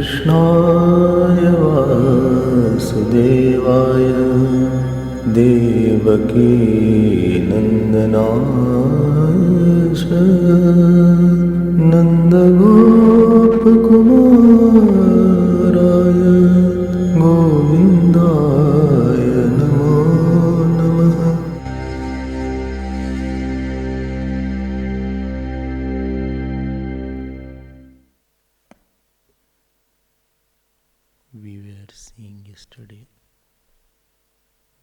कृष्णाय वासुदेवाय देवकी नन्दनाय च नन्दगोपकुमाराय गोविन्दाय नमो नमः। We were seeing yesterday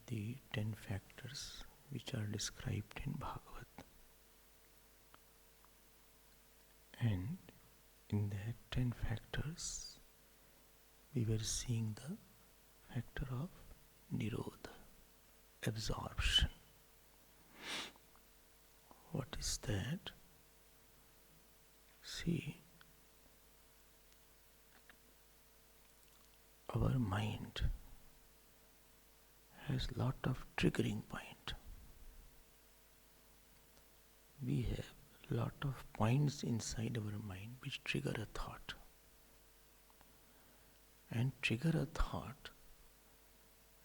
the 10 factors which are described in Bhagavat. And in the 10 factors, we were seeing the factor of Nirodha, absorption. What is that? See, our mind has lot of triggering point. We have lot of points inside our mind which trigger a thought. And trigger a thought,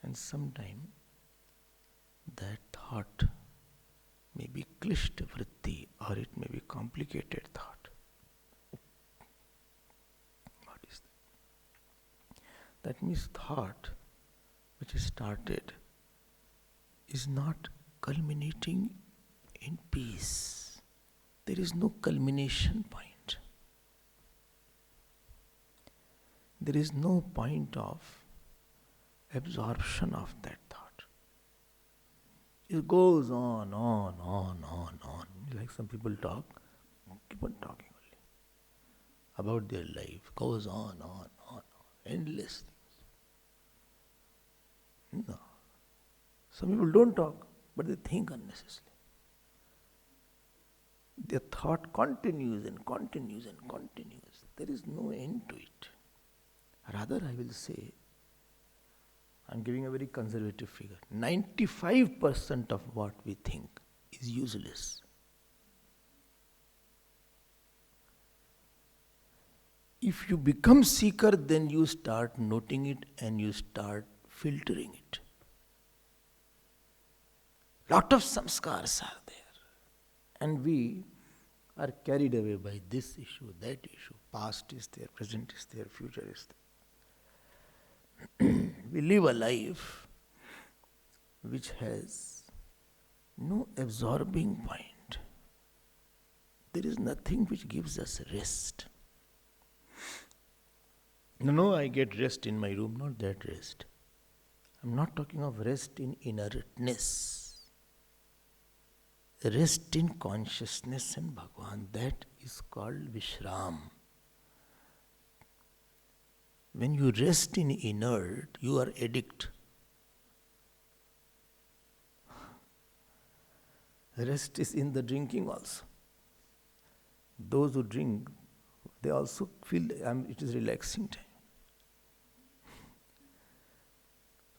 and sometime that thought may be klishta vritti or it may be complicated thought. What is that? That means thought which is started is not culminating in peace. There is no culmination point. There is no point of absorption of that thought. It goes on. Like some people talk, keep on talking only about their life. Goes on, endless things. No. Some people don't talk, but they think unnecessarily. Their thought continues and continues and continues. There is no end to it. Rather, I will say, I'm giving a very conservative figure. 95% of what we think is useless. If you become seeker, then you start noting it and you start filtering it. Lot of samskars are there. And we are carried away by this issue, that issue. Past is there, present is there, future is there. We live a life which has no absorbing point. There is nothing which gives us rest. No, I get rest in my room, not that rest. I'm not talking of rest in inertness. Rest in consciousness and Bhagavan, that is called Vishram. When you rest in inert, you are addict. Rest is in the drinking also. Those who drink, they also feel it is relaxing time.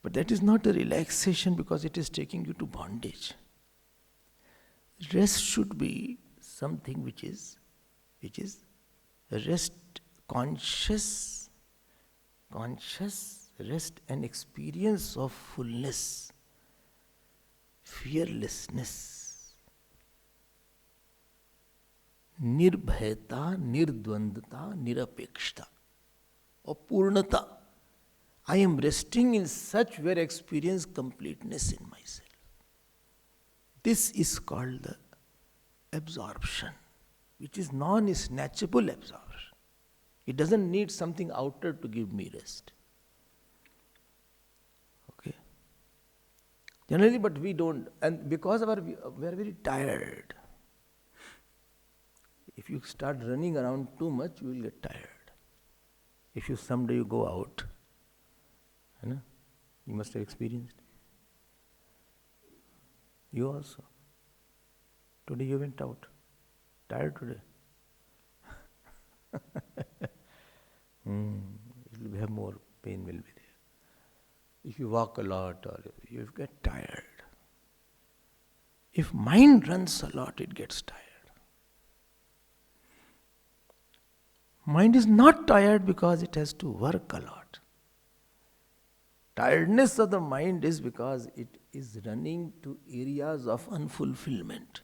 But that is not a relaxation because it is taking you to bondage. Rest should be something which is rest, conscious rest and experience of fullness, fearlessness, nirbhayata, nirdvandata, nirapekshta, or purnata. I am resting in such where I experience completeness in myself. This is called the absorption, which is non-snatchable absorption. It doesn't need something outer to give me rest. Okay? Generally, but we don't, and because we are very tired. If you start running around too much, you will get tired. If you someday you go out, you must have experienced. You also. Today you went out. Tired today. It will have more pain will be there. If you walk a lot or you get tired. If mind runs a lot, it gets tired. Mind is not tired because it has to work a lot. Tiredness of the mind is because it is running to areas of unfulfillment.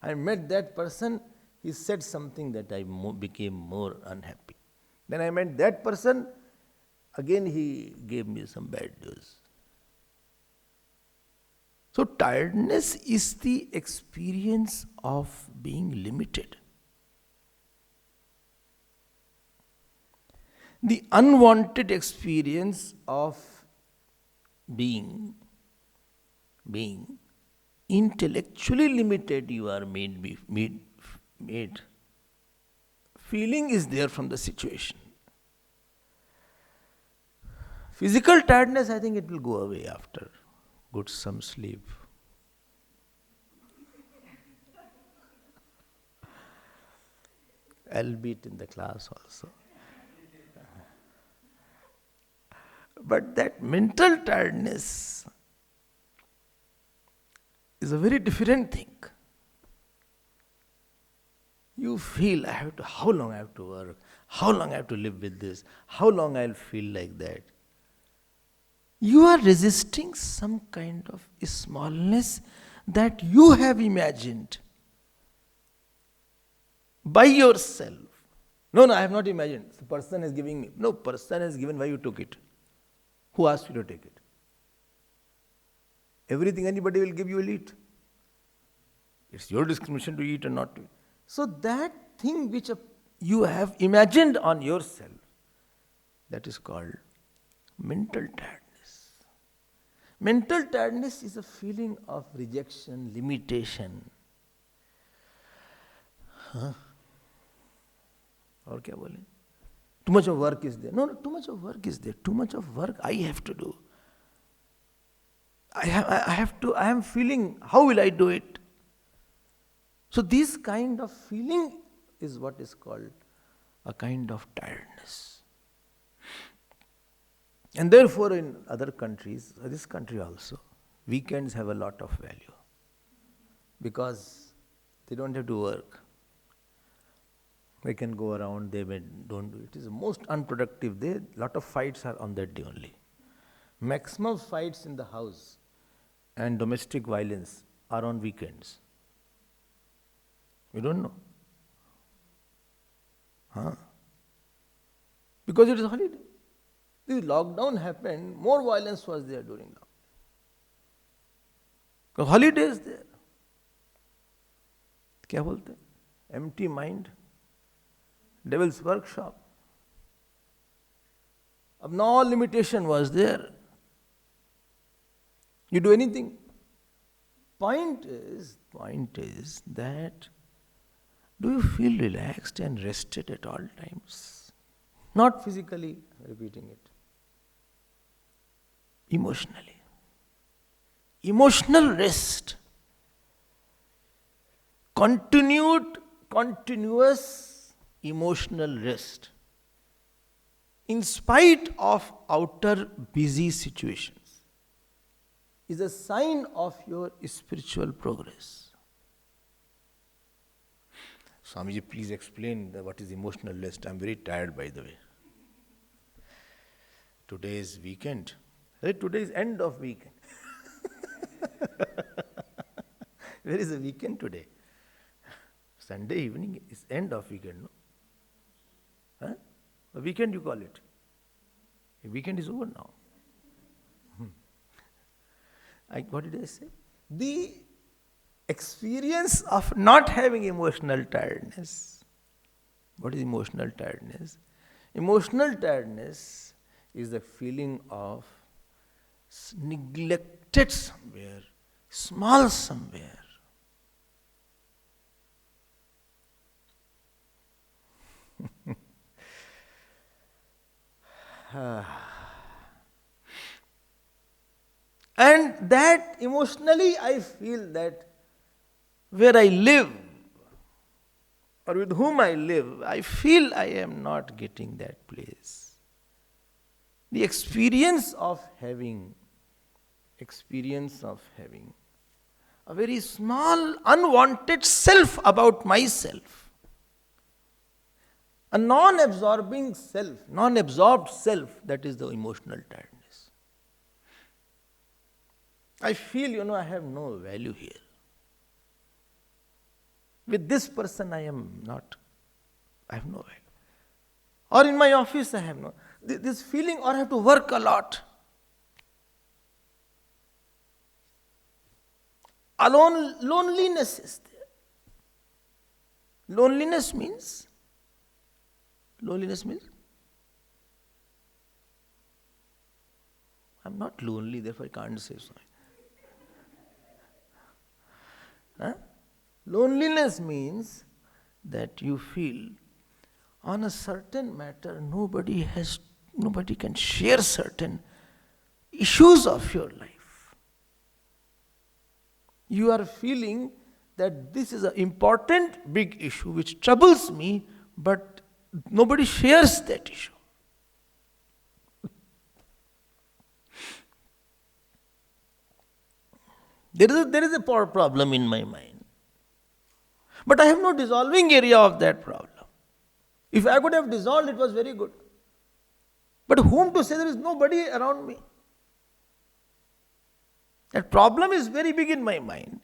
I met that person, he said something that I became more unhappy. Then I met that person, again he gave me some bad news. So tiredness is the experience of being limited. The unwanted experience of being intellectually limited, you are made. Feeling is there from the situation. Physical tiredness, I think it will go away after good some sleep. Albeit in the class also. But that mental tiredness is a very different thing. You feel, how long I have to work, how long I have to live with this, how long I'll feel like that. You are resisting some kind of smallness that you have imagined by yourself. No, I have not imagined. The person is giving me. No, person has given, why you took it? Who asked you to take it? Everything anybody will give, you will eat. It's your discrimination to eat or not to eat. So that thing which you have imagined on yourself, that is called mental tiredness. Mental tiredness is a feeling of rejection, limitation. Or kya bole? Too much of work is there. No, too much of work is there. Too much of work I have to do. I am feeling, how will I do it? So this kind of feeling is what is called a kind of tiredness. And therefore in other countries, this country also, weekends have a lot of value. Because they don't have to work. They can go around, they don't do it. It is the most unproductive day. Lot of fights are on that day only. Maximum fights in the house and domestic violence are on weekends. You don't know? Because it is holiday. This lockdown happened, more violence was there during lockdown. Because holiday is there. Kya bolte? Empty mind. Devil's workshop. Ab no limitation was there. You do anything. Point is that do you feel relaxed and rested at all times? Not physically, repeating it. Emotionally. Emotional rest. Continuous emotional rest. In spite of outer busy situations, is a sign of your spiritual progress. Swamiji, please explain what is emotional rest. I am very tired, by the way. Today is weekend. Today is end of weekend. Where is the weekend today? Sunday evening is end of weekend, no? A weekend you call it. A weekend is over now. What did I say? The experience of not having emotional tiredness. What is emotional tiredness? Emotional tiredness is the feeling of neglected somewhere, small somewhere. And that emotionally I feel that where I live or with whom I live, I feel I am not getting that place. The experience of having a very small, unwanted self about myself. A non-absorbing self, non-absorbed self, that is the emotional tiredness. I feel, I have no value here. With this person I have no value. Or in my office I have no, this feeling, or I have to work a lot. Alone, loneliness is there. Loneliness means I'm not lonely, therefore I can't say so. Huh? Loneliness means that you feel on a certain matter nobody can share certain issues of your life. You are feeling that this is an important big issue which troubles me, but nobody shares that issue. There is a problem in my mind. But I have no dissolving area of that problem. If I could have dissolved, it was very good. But whom to say? There is nobody around me. That problem is very big in my mind.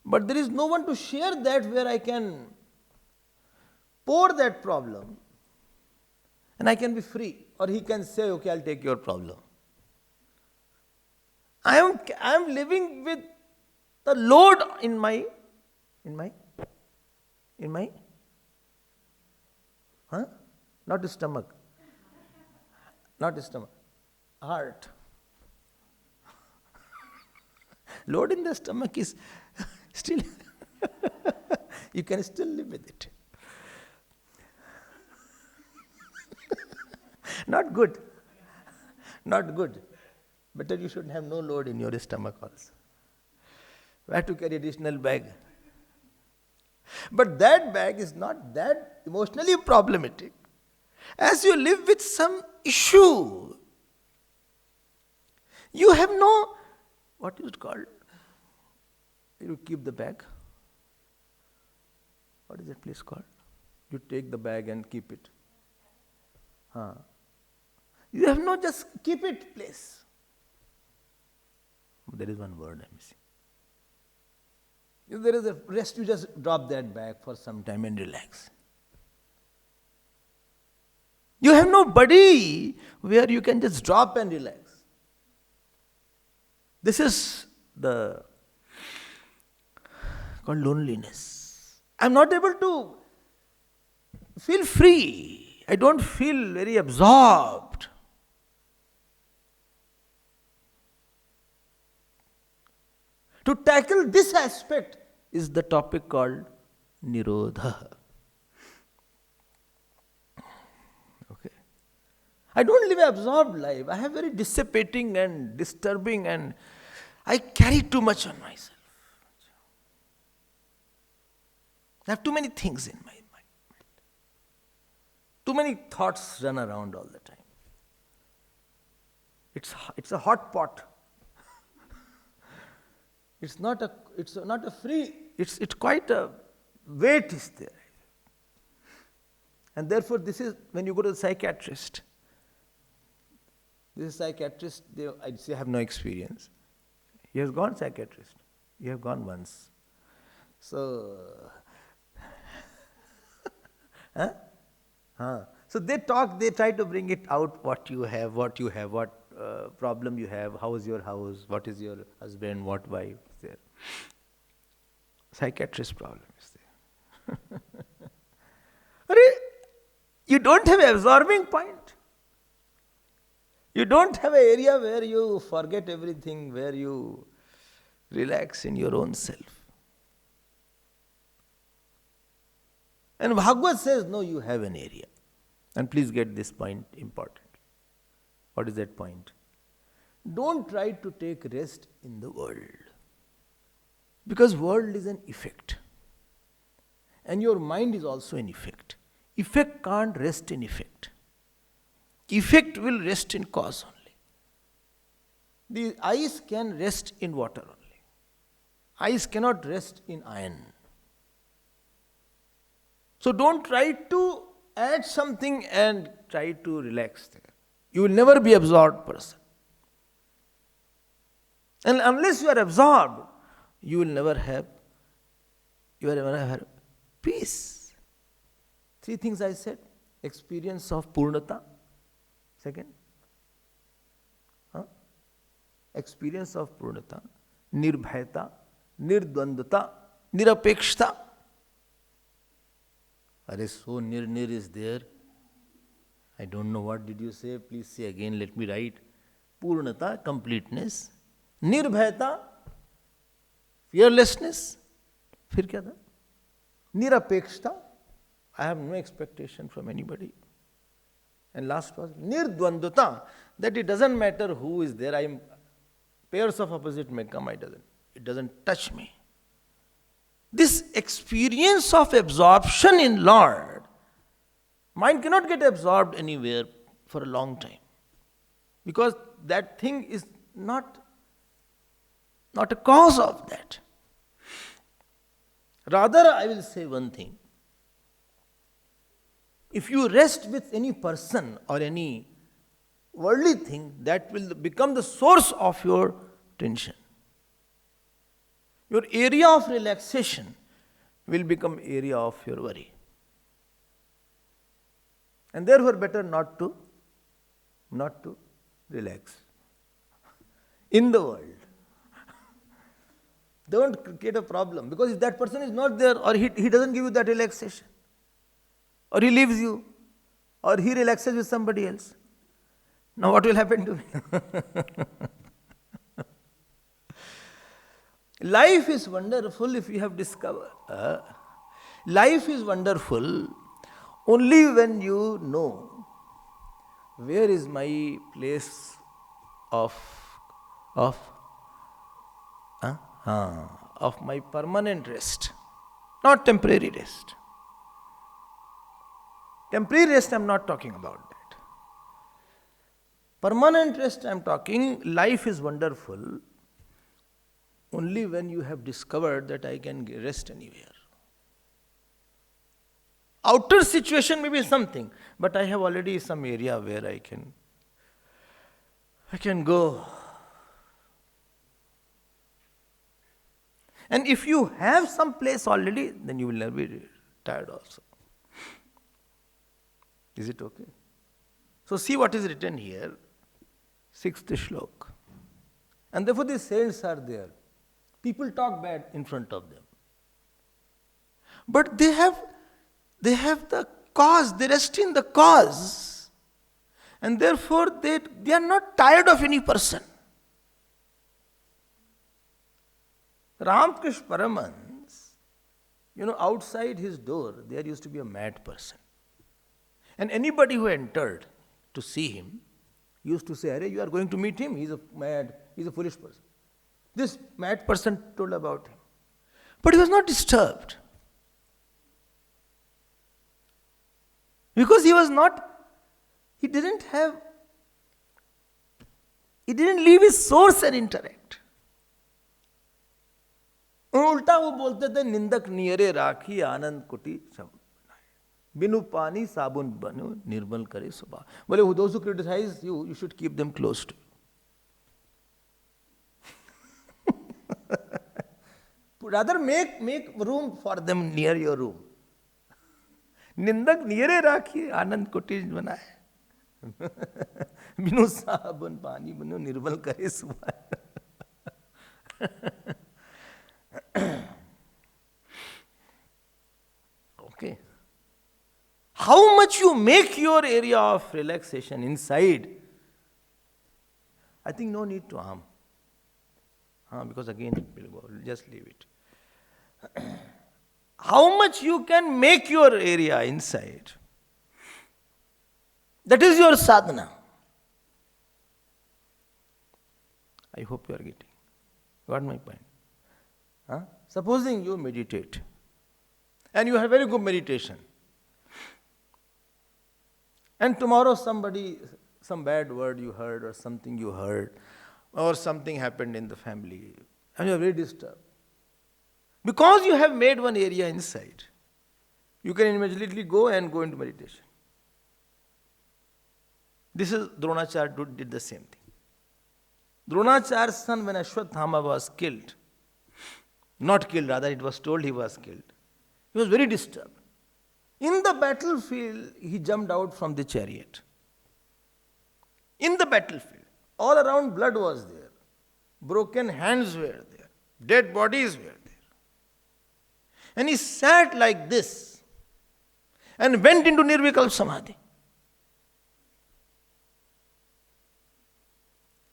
But there is no one to share that where I can pour that problem and I can be free. Or he can say, okay, I'll take your problem. I am living with the load in my not the stomach. Not the stomach. Heart. Load in the stomach is still, you can still live with it. Not good. Not good. Better you should have no load in your stomach also. Why to carry additional bag? But that bag is not that emotionally problematic. As you live with some issue, you have no, what is it called? You keep the bag. What is that place called? You take the bag and keep it. You have no just keep it place. There is one word I'm missing. If there is a rest, you just drop that bag for some time and relax. You have no body where you can just drop and relax. This is called loneliness. I'm not able to feel free. I don't feel very absorbed. To tackle this aspect is the topic called Nirodha. Okay. I don't live an absorbed life. I have very dissipating and disturbing, and I carry too much on myself. I have too many things in my mind. Too many thoughts run around all the time. It's a hot pot. It's not a free, it's quite a weight is there. And therefore this is, when you go to the psychiatrist, this psychiatrist, I say have no experience. He has gone psychiatrist. You have gone once. So, So they try to bring it out, what you have, what problem you have, how is your house, what is your husband, what wife is there. Psychiatrist problem is there. You don't have an absorbing point. You don't have an area where you forget everything, where you relax in your own self. And Bhagavad says, no, you have an area. And please get this point important. What is that point? Don't try to take rest in the world. Because world is an effect. And your mind is also an effect. Effect can't rest in effect. Effect will rest in cause only. The ice can rest in water only. Ice cannot rest in iron. So don't try to add something and try to relax there. You will never be absorbed person. And unless you are absorbed, you will never have peace. 3 things I said. Experience of Purnata. Second. Experience of Purnata. Nirbhayata. Nirdvandata. Nirapekshta. So nir is there. I don't know what did you say. Please say again. Let me write. Purnata, completeness. Nirbhayata, fearlessness. फिर क्या था? Nirapekshta. I have no expectation from anybody. And last was Nirdvandata, that it doesn't matter who is there. Pairs of opposite may come. It doesn't touch me. This experience of absorption in Lord, mind cannot get absorbed anywhere for a long time. Because that thing is not a cause of that. Rather, I will say one thing. If you rest with any person or any worldly thing, that will become the source of your tension. Your area of relaxation will become area of your worry. And therefore better not to relax. In the world. Don't create a problem. Because if that person is not there, or he doesn't give you that relaxation, or he leaves you, or he relaxes with somebody else, now what will happen to me? Life is wonderful if you have discovered. Life is wonderful only when you know where is my place of my permanent rest, not temporary rest. Temporary rest I am not talking about that. Permanent rest I am talking. Life is wonderful only when you have discovered that I can rest anywhere. Outer situation may be something, but I have already some area where I can go. And if you have some place already, then you will never be tired also. Is it okay? So see what is written here, 6th shlok. And therefore these saints are there. People talk bad in front of them. But they have the cause, they rest in the cause. And therefore they are not tired of any person. Ramakrishna Paramhans, outside his door, there used to be a mad person. And anybody who entered to see him used to say, "Arey, you are going to meet him? He's a foolish person." This mad person told about him. But he was not disturbed. Because he didn't leave his source and interact. उल्टा वो बोलते थे, निंदक नियरे राखी आनंद कुटी सब बिनु पानी साबुन बनो निर्मल करे सुबह. बोले those who criticize you should keep them close to you. Rather make room for them near your room. निंदक नियरे राखी आनंद कुटी बनाए बिनु साबुन पानी बनो निर्मल करे सुबह. Okay. How much you make your area of relaxation inside, I think no need to harm. Because again it will go. Just leave it. How much you can make your area inside, that is your sadhana. I hope you are getting. Got my point? Supposing you meditate and you have very good meditation, and tomorrow some bad word you heard or something you heard or something happened in the family and you are very disturbed. Because you have made one area inside, you can immediately go into meditation. This is Dronacharya did the same thing. Dronacharya's son, when Ashwatthama was killed, not killed, rather it was told he was killed, he was very disturbed. In the battlefield, he jumped out from the chariot. In the battlefield, all around blood was there. Broken hands were there. Dead bodies were there. And he sat like this and went into Nirvikalpa Samadhi.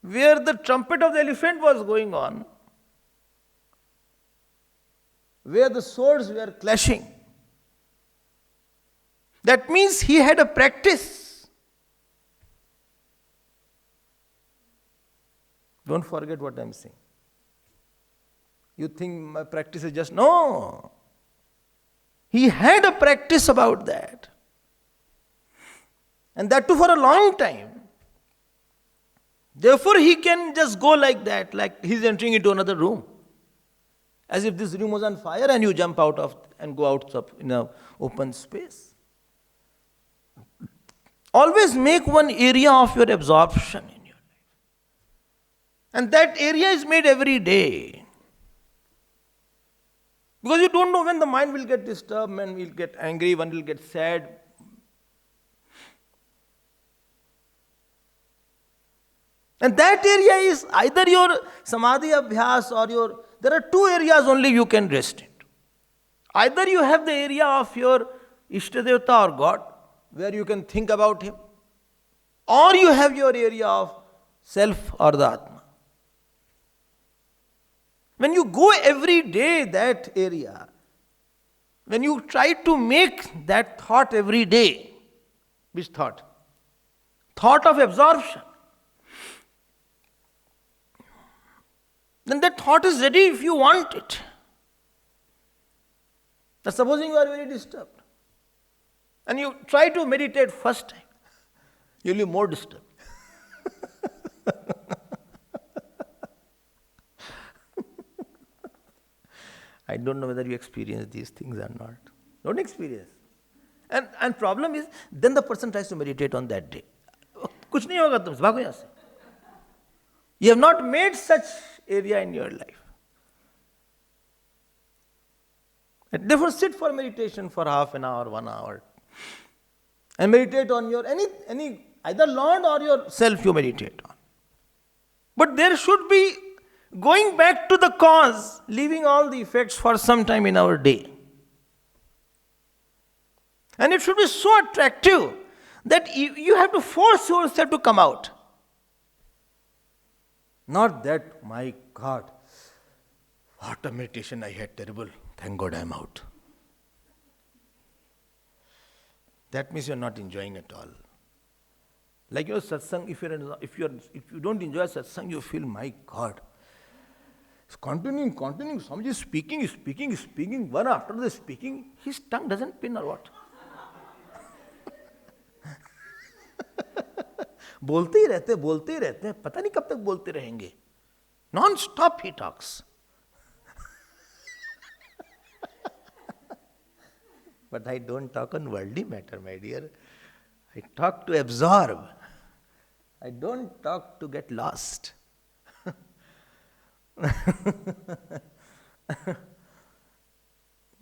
Where the trumpet of the elephant was going on, where the swords were clashing. That means he had a practice. Don't forget what I am saying. You think my practice is just... No! He had a practice about that. And that too for a long time. Therefore he can just go like that, like he's entering into another room. As if this room was on fire and you jump out of and go out in an open space. Always make one area of your absorption in your life. And that area is made every day. Because you don't know when the mind will get disturbed, man will get angry, one will get sad. And that area is either your samadhi abhyas or your... There are two areas only you can rest in. Either you have the area of your Ishtadevata or God, where you can think about Him, or you have your area of self or the Atma. When you go every day that area, when you try to make that thought every day, which thought? Thought of absorption. Then that thought is ready if you want it. Now supposing you are very disturbed and you try to meditate first time, you will be more disturbed. I don't know whether you experience these things or not. Don't experience. And problem is, then the person tries to meditate on that day. कुछ नहीं होगा तुमसे, भागो यहाँ से. You have not made such area in your life. And therefore sit for meditation for half an hour, 1 hour. And meditate on your, any either Lord or yourself you meditate on. But there should be going back to the cause, leaving all the effects for some time in our day. And it should be so attractive that you have to force yourself to come out. Not that, my God, what a meditation I had, terrible. Thank God I am out. That means you are not enjoying at all. Like your satsang, if you don't enjoy satsang, you feel, my God, it's continuing. Swamiji is speaking, one after the speaking, his tongue doesn't pin or what? बोलते ही रहते हैं, पता नहीं कब तक बोलते रहेंगे. Non-stop he talks. But I don't talk on worldly matter, my dear. I talk to absorb. I don't talk to get lost.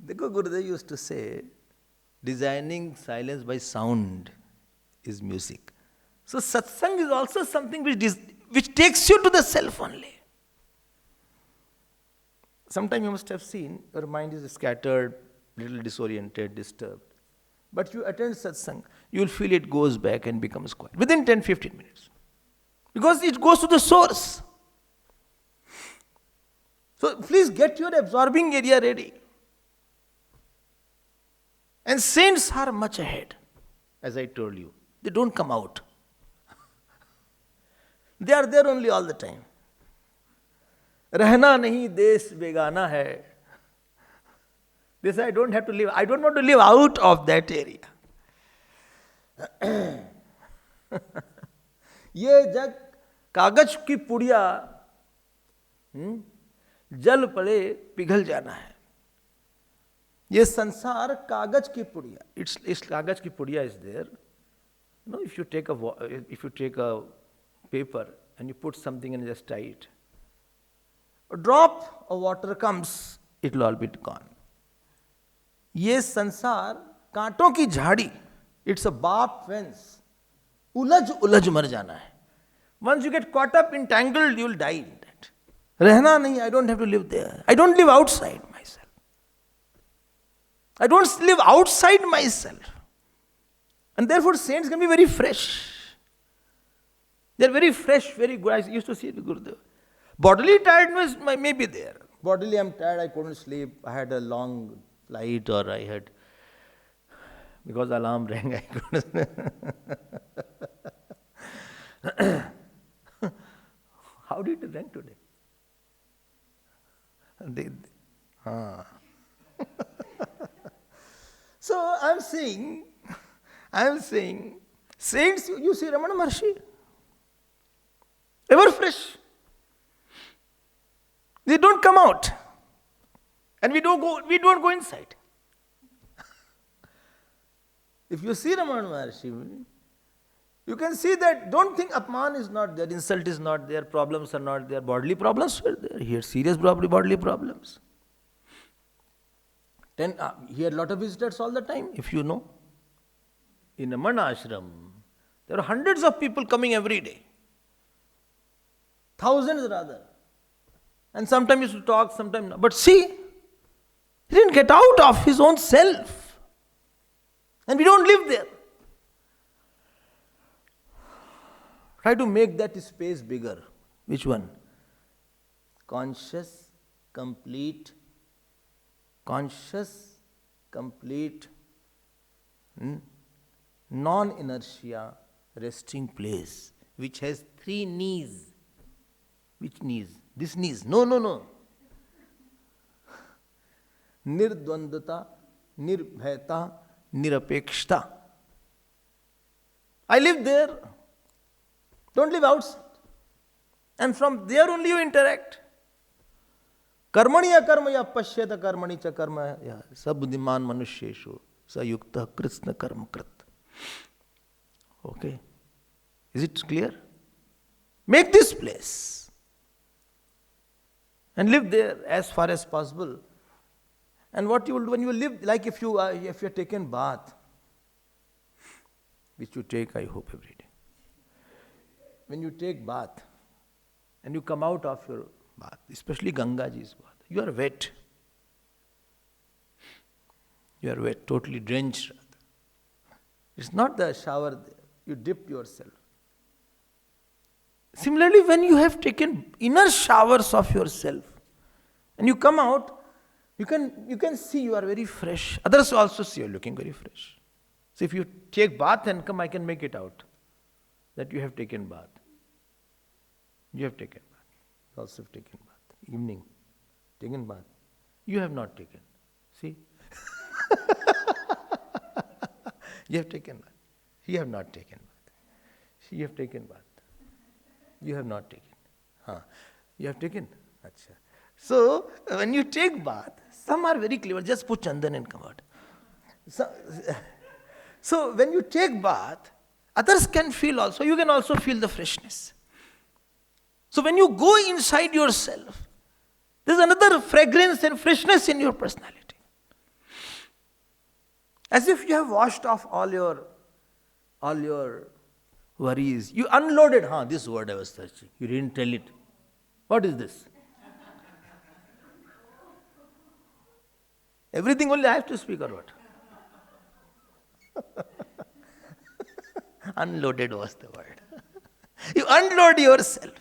Dekho, Gurudev used to say, designing silence by sound is music. So satsang is also something which takes you to the self only. Sometimes you must have seen your mind is scattered, little disoriented, disturbed. But you attend satsang, you will feel it goes back and becomes quiet within 10-15 minutes. Because it goes to the source. So please get your absorbing area ready. And saints are much ahead, as I told you. They don't come out. They are there only all the time. रहना नहीं देश बेगाना है. They say, I don't have to live. I don't want to live out of that area. ये जग कागज की पुड़िया जल पड़े पिघल जाना है. ये संसार कागज की पुड़िया. It's कागज की पुड़िया is there. No, if you take a paper and you put something and just tie it, a drop of water comes, it will all be gone. ये संसार कांटों की झाड़ी. It's a barbed fence. उलझ उलझ मर जाना है. Once you get caught up, entangled, you will die in that. रहना नहीं, I don't have to live there. I don't live outside myself. I don't live outside myself. And therefore saints can be very fresh. They are very fresh, very good. I used to see the Gurudev. Bodily tiredness may be there. Bodily I am tired, I couldn't sleep, I had a long flight, or I had, because alarm rang, I couldn't. How did it ring today? So I am saying, saints, you see Ramana Maharshi, ever fresh. They don't come out. And we don't go inside. If you see Ramana Maharshi, you can see that, don't think Apman is not there, insult is not there, problems are not there, bodily problems were there. He had serious bodily problems. Then he had a lot of visitors all the time, if you know. In a Mana ashram, there are hundreds of people coming every day. Thousands rather. And sometimes he used to talk, sometimes not. But see, he didn't get out of his own self. And we don't live there. Try to make that space bigger. Which one? Conscious, complete, non-inertia, resting place, which has 3 knees. Which knees? This knees. No. Nirdvandata, nirbhayata, nirapekshta. I live there. Don't live outside. And from there only you interact. Karmaniya karmaya pashyata karmani cha karma sabuddhiman manusheshu sayukta krishna karma krit. Okay. Is it clear? Make this place. And live there as far as possible. And what you will do when you live, like if you are taken bath, which you take, I hope, every day. When you take bath and you come out of your bath, especially Gangaji's bath, you are wet. You are wet, totally drenched. It's not the shower there. You dip yourself. Similarly, when you have taken inner showers of yourself and you come out, you can see you are very fresh. Others also see you are looking very fresh. So if you take bath and come, I can make it out that you have taken bath. You have taken bath. You also have taken bath. Evening, taken bath. You have not taken. See? You have taken bath. You have not taken bath. You have taken bath. You have not taken. You have taken? Achha. So, when you take bath, some are very clever, just put chandan and come out. So, when you take bath, others can feel also, you can also feel the freshness. So, when you go inside yourself, there's another fragrance and freshness in your personality. As if you have washed off all your worries. You unloaded, this word I was searching. You didn't tell it. What is this? Everything only I have to speak or what? Unloaded was the word. You unload yourself.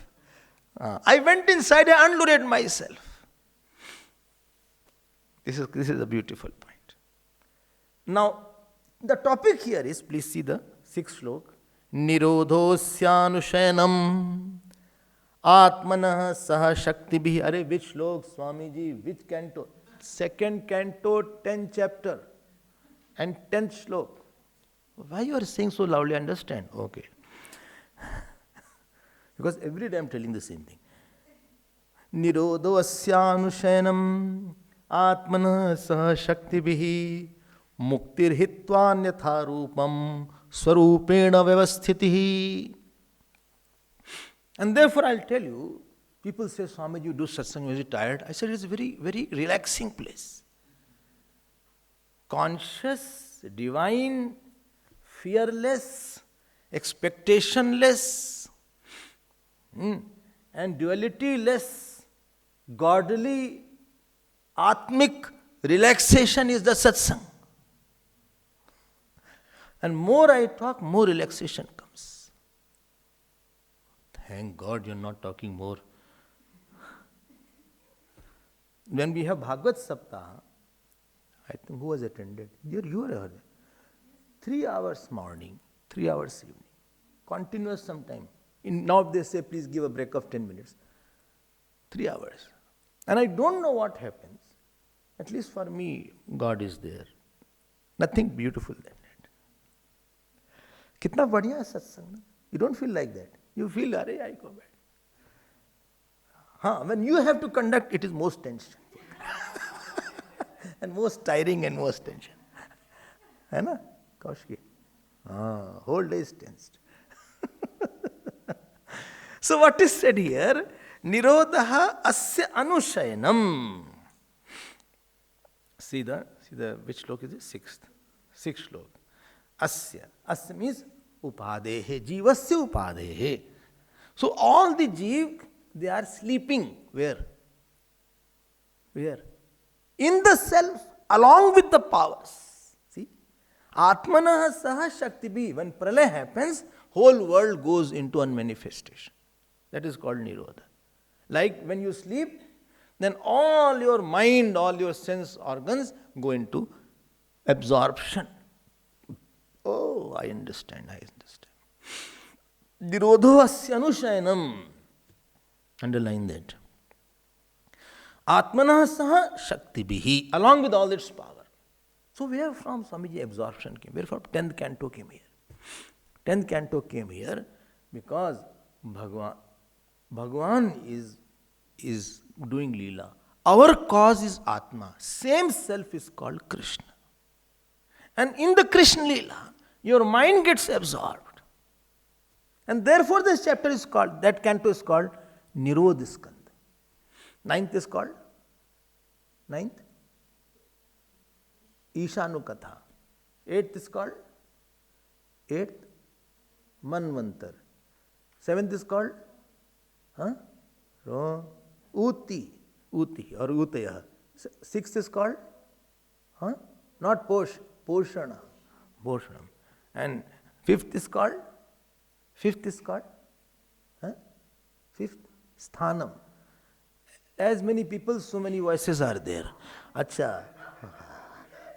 I went inside, I unloaded myself. This is a beautiful point. Now, the topic here is, please see the 6th slok. Nirodhosyanushayanam atmanah saha shaktibhi. Are, which slok, Swamiji? Which canto? 2nd canto, 10th chapter and 10th slok. Why you are saying so loudly? Understand? Okay. Because every day I am telling the same thing. Nirodhosyanushayanam Atmana saha shakti bihi muktir hitvanyatha rupam swarupena vyavasthitihi. And therefore I'll tell you, people say, Swami, you do satsang, is it tired? I said, it's a very, very relaxing place. Conscious, divine, fearless, expectationless, and duality-less, godly, atmic relaxation is the satsang. And more I talk, more relaxation comes. Thank God you're not talking more. When we have Bhagavad Saptaha, I think who has attended? You were there. 3 hours morning, 3 hours evening, continuous sometime. Now they say, please give a break of 10 minutes. 3 hours. And I don't know what happens. At least for me, God is there. Nothing beautiful than that. Kitna badhiya hai satsang? You don't feel like that. You feel, arey, I go back. When you have to conduct, it is most tension. And most tiring and most tension. Hai na, Kaushiki? Whole day is tensed. So what is said here? Nirodha asya anushayanam. See the which slok is it? Sixth slok. Asya means upadehe, jivasya upadehe. So all the jiv, they are sleeping. Where? In the self, along with the powers. See? Atmana saha shakti bhi. When pralaya happens, whole world goes into unmanifestation. That is called Nirodha. Like when you sleep, then all your mind, all your sense organs go into absorption. Oh, I understand. Nirodho asya anushayanam. Underline that. Atmana saha shakti bihi, along with all its power. So where from Swamiji absorption came? Where from 10th Canto came here? 10th Canto came here because Bhagavan is doing Leela. Our cause is Atma. Same self is called Krishna. And in the Krishna Leela, your mind gets absorbed. And therefore this chapter is called, that canto is called Nirodha Skandha. 9th is called? 9th? Ishanukatha. 8th is called? 8th? Manvantar. 7th is called? Uti or Utaya. 6th is called? Not Poshana. And 5th is called? 5th, Sthanam. As many people, so many voices are there. Acha.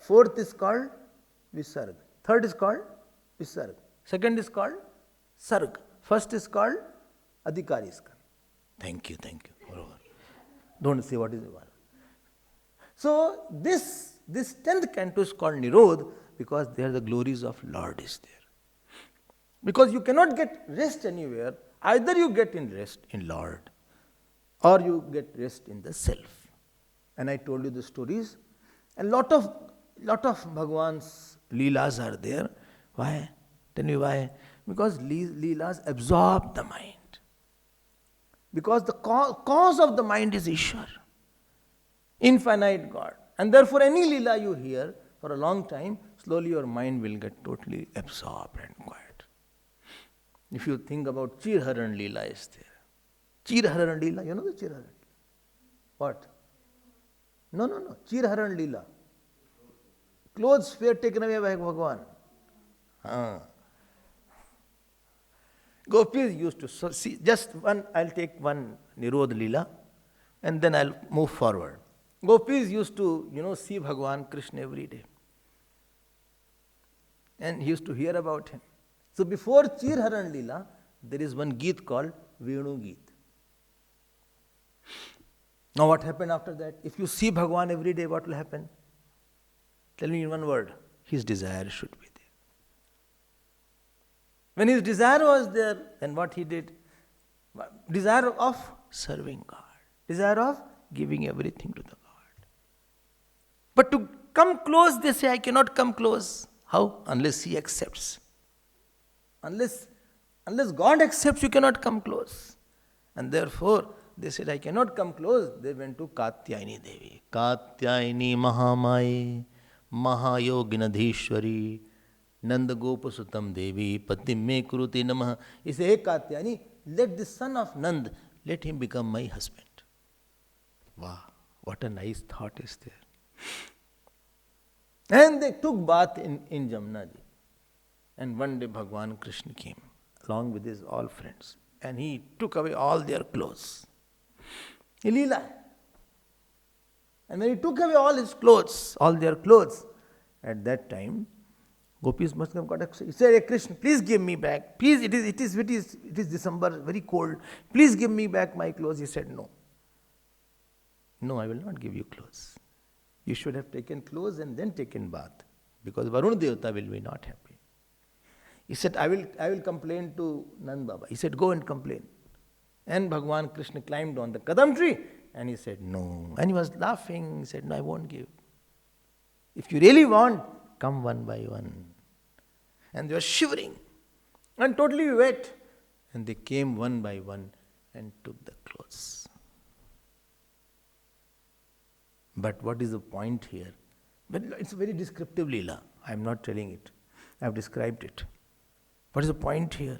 4th is called Visarga. 3rd is called Visarga. 2nd is called Sarga. 1st is called Adhikari Skandha. Thank you. Don't say what is it. So this 10th canto is called Nirodh because there the glories of Lord is there. Because you cannot get rest anywhere. Either you get in rest in Lord or you get rest in the self. And I told you the stories. And lot of Bhagavan's Leelas are there. Why? Tell me why. Because Leelas absorb the mind. Because the cause of the mind is Ishwar, infinite God. And therefore any Leela you hear for a long time, slowly your mind will get totally absorbed and quiet. If you think about Chirharan Leela is there. Chirharan Leela, you know the Chirharan Leela? What? No. Chirharan Leela. Clothes were taken away by Bhagavan. Gopis used to see, just one, I'll take one Nirodha Leela and then I'll move forward. Gopis used to, see Bhagavan Krishna every day. And he used to hear about him. So before Chirharan Leela, there is one Geet called Venu Geet. Now what happened after that? If you see Bhagavan every day, what will happen? Tell me in one word. His desire should be there. When his desire was there, then what he did? Desire of serving God. Desire of giving everything to the God. But to come close, they say, I cannot come close. How? Unless he accepts. Unless God accepts, you cannot come close. And therefore, they said, I cannot come close. They went to Katyayani Devi. Katyayani Mahamaye, Mahayoginadhishwari, Nanda Gopasutam Devi, Patim Me Kuruti Namaha. He said, hey Katyayani, let the son of Nand, let him become my husband. Wow, what a nice thought is there. And they took bath in Jamna ji. And one day Bhagwan Krishna came along with his all friends. And he took away all their clothes. Leela. And when he took away all his clothes, all their clothes, at that time, Gopis must have got upset. He said, hey Krishna, please give me back. Please, it is December, very cold. Please give me back my clothes. He said, no. No, I will not give you clothes. You should have taken clothes and then taken bath. Because Varun Devata will be not happy. He said, I will complain to Nand Baba. He said, go and complain. And Bhagwan Krishna climbed on the Kadam tree and he said, no. And he was laughing. He said, no, I won't give. If you really want, come one by one. And they were shivering and totally wet. And they came one by one and took the clothes. But what is the point here? But it's a very descriptive Leela. I am not telling it. I have described it. What is the point here?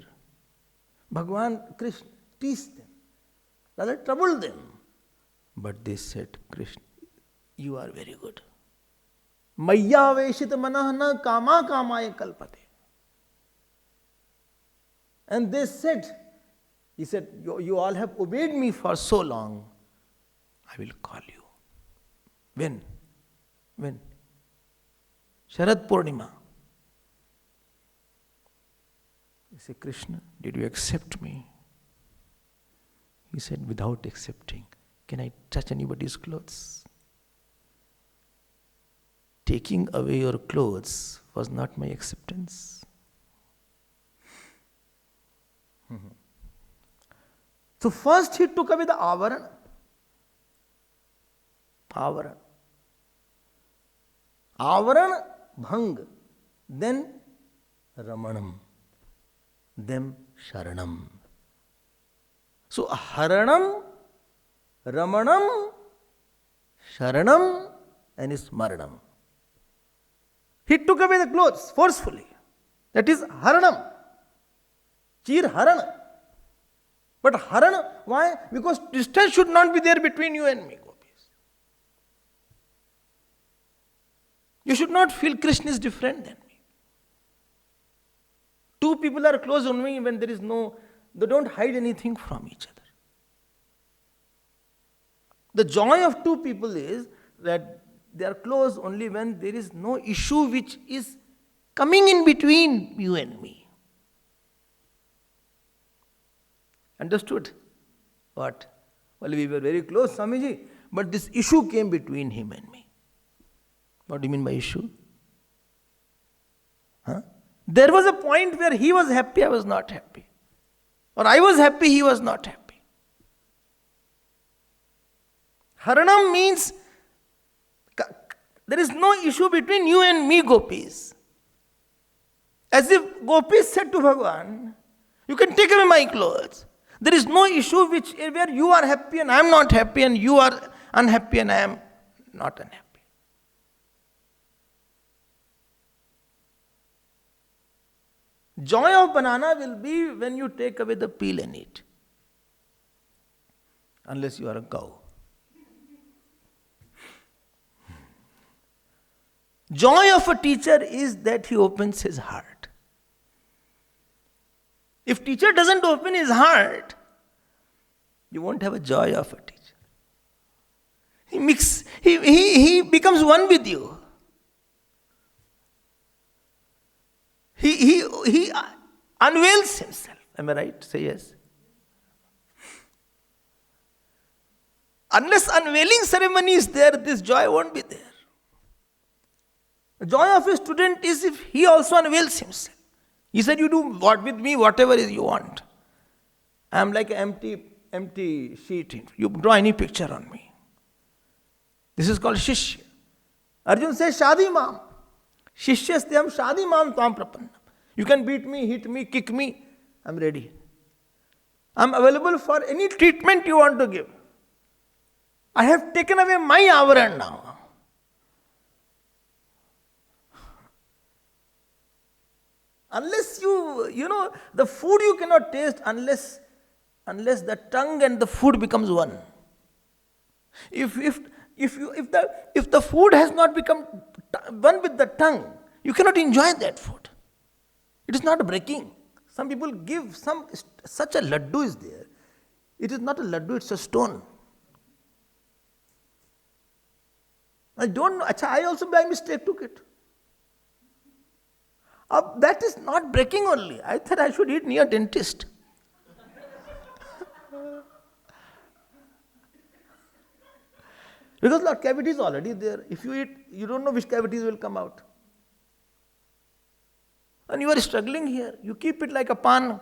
Bhagwan Krishna teased them. Rather troubled them. But they said, Krishna, you are very good. Maya veshita manahana kama kamaya kalpate. And they said, he said, you all have obeyed me for so long. I will call you. When? Sharad Purnima. He said, Krishna, did you accept me? He said, without accepting, can I touch anybody's clothes? Taking away your clothes was not my acceptance. So first he took away the avarana. Avarana bhang, then ramanam, then sharanam. So haranam, ramanam, sharanam and smaranam. He took away the clothes forcefully. That is haranam. Chir harana. But harana, why? Because distance should not be there between you and me. You should not feel Krishna is different than me. Two people are close only when there is they don't hide anything from each other. The joy of two people is that they are close only when there is no issue which is coming in between you and me. Understood? What? Well, we were very close, Swamiji, but this issue came between him and me. What do you mean by issue? There was a point where he was happy, I was not happy. Or I was happy, he was not happy. Haranam means there is no issue between you and me, gopis. As if gopis said to Bhagavan, you can take away my clothes. There is no issue where you are happy and I am not happy, and you are unhappy and I am not unhappy. Joy of banana will be when you take away the peel and eat. Unless you are a cow. Joy of a teacher is that he opens his heart. If teacher doesn't open his heart, you won't have a joy of a teacher. He becomes one with you. He unveils himself. Am I right? Say yes. Unless unveiling ceremony is there, this joy won't be there. The joy of a student is if he also unveils himself. He said, you do with me whatever you want. I am like an empty sheet. You draw any picture on me. This is called shishya. Arjun says, Shadi mam. Shishyastyam Shadi mam tvam prapannam. You can beat me, hit me, kick me. I'm ready. I'm available for any treatment you want to give. I have taken away my avaran now. Unless the food you cannot taste unless the tongue and the food becomes one. If the food has not become one with the tongue, you cannot enjoy that food. It is not breaking. Some people give such a laddu is there. It is not a laddu, it's a stone. I don't know. I also by mistake took it. That is not breaking only. I thought I should eat near dentist. Because the cavity is already there. If you eat, you don't know which cavities will come out. And you are struggling here. You keep it like a pan.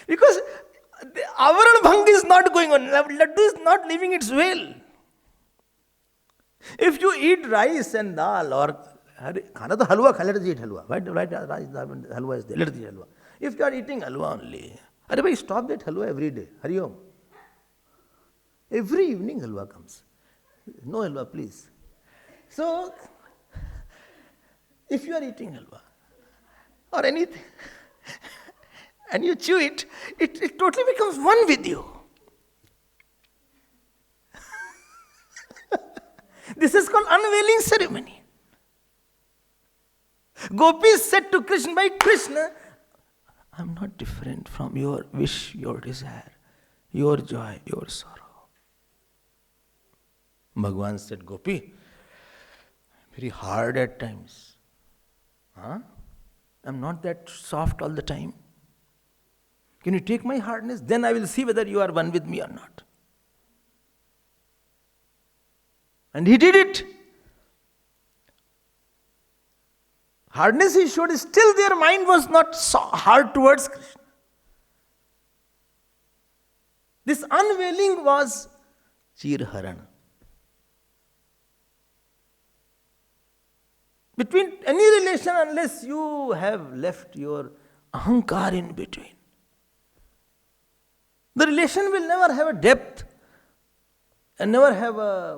Because the avaran bhang is not going on. Laddu is not leaving its well. If you eat rice and dal or khana to halwa, let us eat halwa. Right, rice, halwa is there. Let us eat halwa. If you are eating halwa only, stop that halwa every day. Hari Om. Every evening halwa comes. No halwa, please. So, if you are eating halwa or anything and you chew it, it totally becomes one with you. This is called unveiling ceremony. Gopis said to Krishna, by Krishna, I'm not different from your wish, your desire, your joy, your sorrow. Bhagavan said, Gopi, very hard at times. I'm not that soft all the time. Can you take my hardness? Then I will see whether you are one with me or not. And he did it. Hardness he showed, still their mind was not so hard towards Krishna. This unveiling was Chirharana. Between any relation, unless you have left your ahankar in between, the relation will never have a depth and never have a,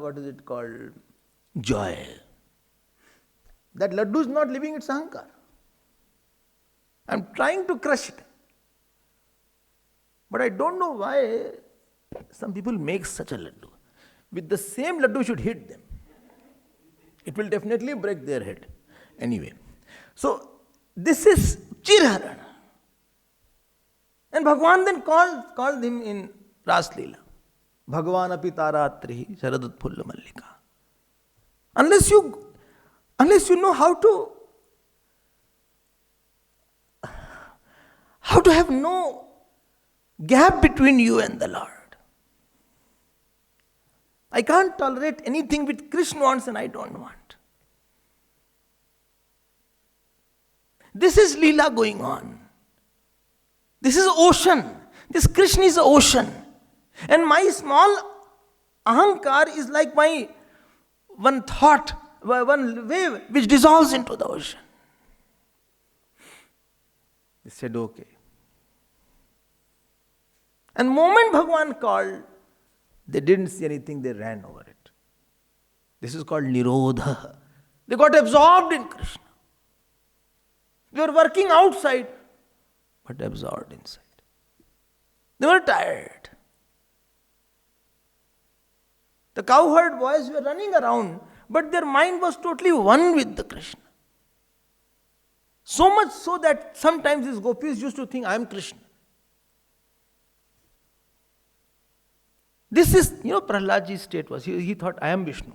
joy. That laddu is not living its ahankar. I'm trying to crush it. But I don't know why some people make such a laddu. With the same laddu, you should hit them. It will definitely break their head. Anyway, so this is Chirharana. And Bhagavan then called him in Ras Leela. Bhagavan api taratrihi sharadutpulla mallika. Unless you know how to have no gap between you and the Lord. I can't tolerate anything which Krishna wants and I don't want. This is Leela going on. This is ocean. This Krishna is ocean. And my small ahankar is like my one thought, one wave which dissolves into the ocean. They said, okay. And moment Bhagavan called, they didn't see anything, they ran over it. This is called Nirodha. They got absorbed in Krishna. They were working outside, but absorbed inside. They were tired. The cowherd boys were running around, but their mind was totally one with the Krishna. So much so that sometimes these gopis used to think, I am Krishna. This is, Prahladji's state was, he thought, I am Vishnu.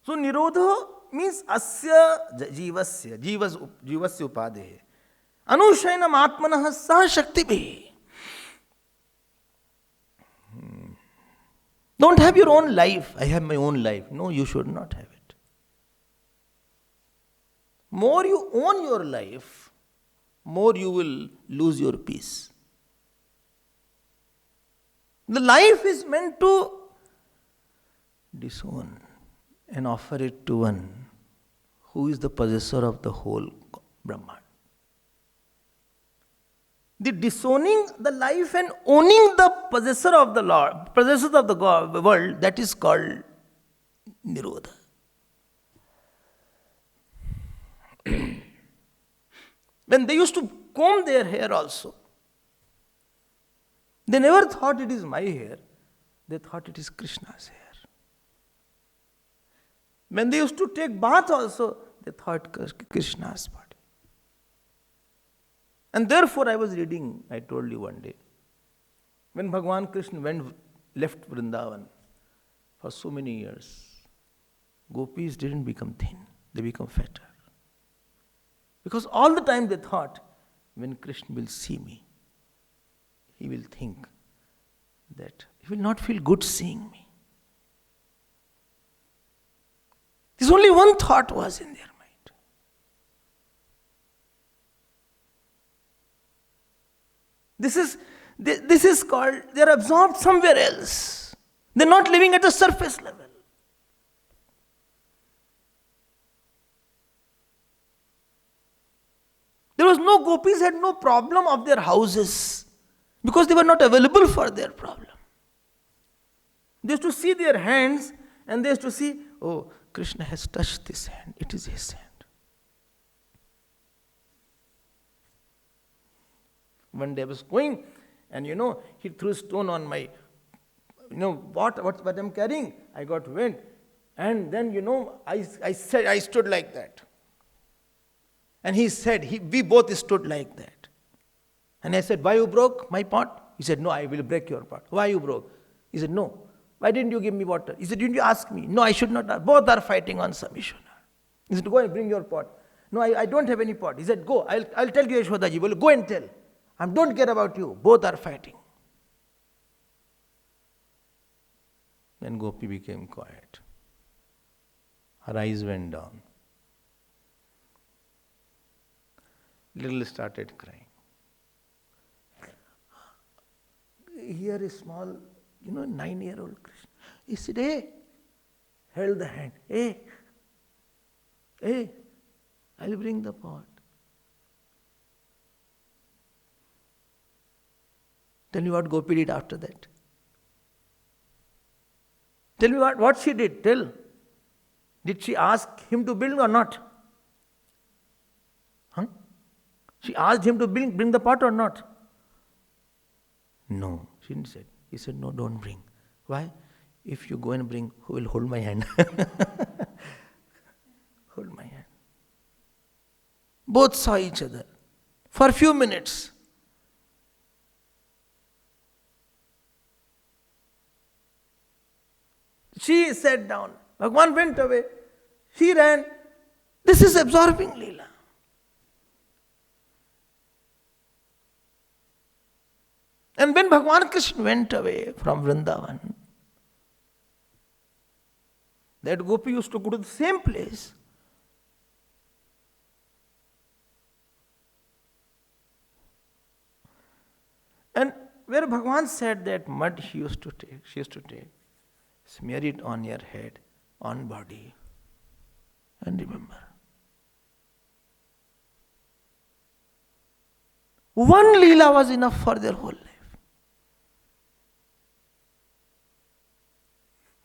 So, Nirodha means asya jivasya upadehe. Anushainam atmanah sah shakti bhi. Don't have your own life. I have my own life. No, you should not have it. More you own your life, more you will lose your peace. The life is meant to disown and offer it to one who is the possessor of the whole Brahman. The disowning the life and owning the possessor of the Lord, possessor of the world, that is called Nirodha. When they used to comb their hair also, they never thought it is my hair, they thought it is Krishna's hair. When they used to take bath also, they thought Krishna's body. And therefore I was reading, I told you one day, when Bhagavan Krishna left Vrindavan for so many years, gopis didn't become thin, they become fatter. Because all the time they thought, when Krishna will see me, he will think that he will not feel good seeing me. This only one thought was in their mind. This is called, they are absorbed somewhere else. They are not living at the surface level. There was no gopis had no problem of their houses because they were not available for their problem. They used to see their hands and they used to see, oh, Krishna has touched this hand, it is his hand. One day I was going and he threw a stone on my, what I'm carrying. I got wet and then I stood like that. And he said, we both stood like that. And I said, why you broke my pot? He said, no, I will break your pot. Why you broke? He said, no. Why didn't you give me water? He said, didn't you ask me? No, I should not. Both are fighting on some issue now. He said, go and bring your pot. No, I don't have any pot. He said, go. I'll tell you, Yashodaji. Well, go and tell. I don't care about you. Both are fighting. Then Gopi became quiet. Her eyes went down. Little started crying. Here is small, 9-year-old Krishna. He said, hey, held the hand. Hey, I'll bring the pot. Tell me what Gopi did after that. Tell me what she did. Tell. Did she ask him to build or not? She asked him to bring the pot or not? No, she didn't say. He said, no, don't bring. Why? If you go and bring, who will hold my hand? Hold my hand. Both saw each other for a few minutes. She sat down. Bhagavan went away. She ran. This is absorbing Leela. And when Bhagavan Krishna went away from Vrindavan, that gopi used to go to the same place. And where Bhagavan said that mud she used to take, smear it on your head, on body, and remember. One Leela was enough for their whole life.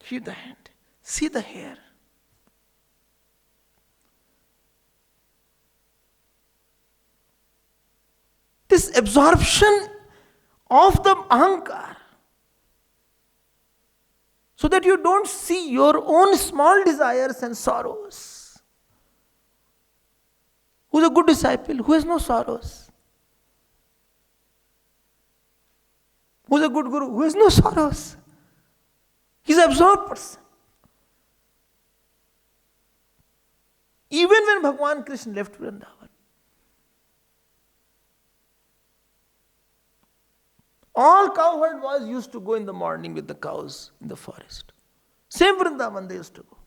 See the hand, see the hair. This absorption of the ahankar, so that you don't see your own small desires and sorrows. Who's a good disciple? Who has no sorrows? Who's a good guru? Who has no sorrows? He's an absorbed person. Even when Bhagavan Krishna left Vrindavan, all cowherd boys used to go in the morning with the cows in the forest. Same Vrindavan they used to go.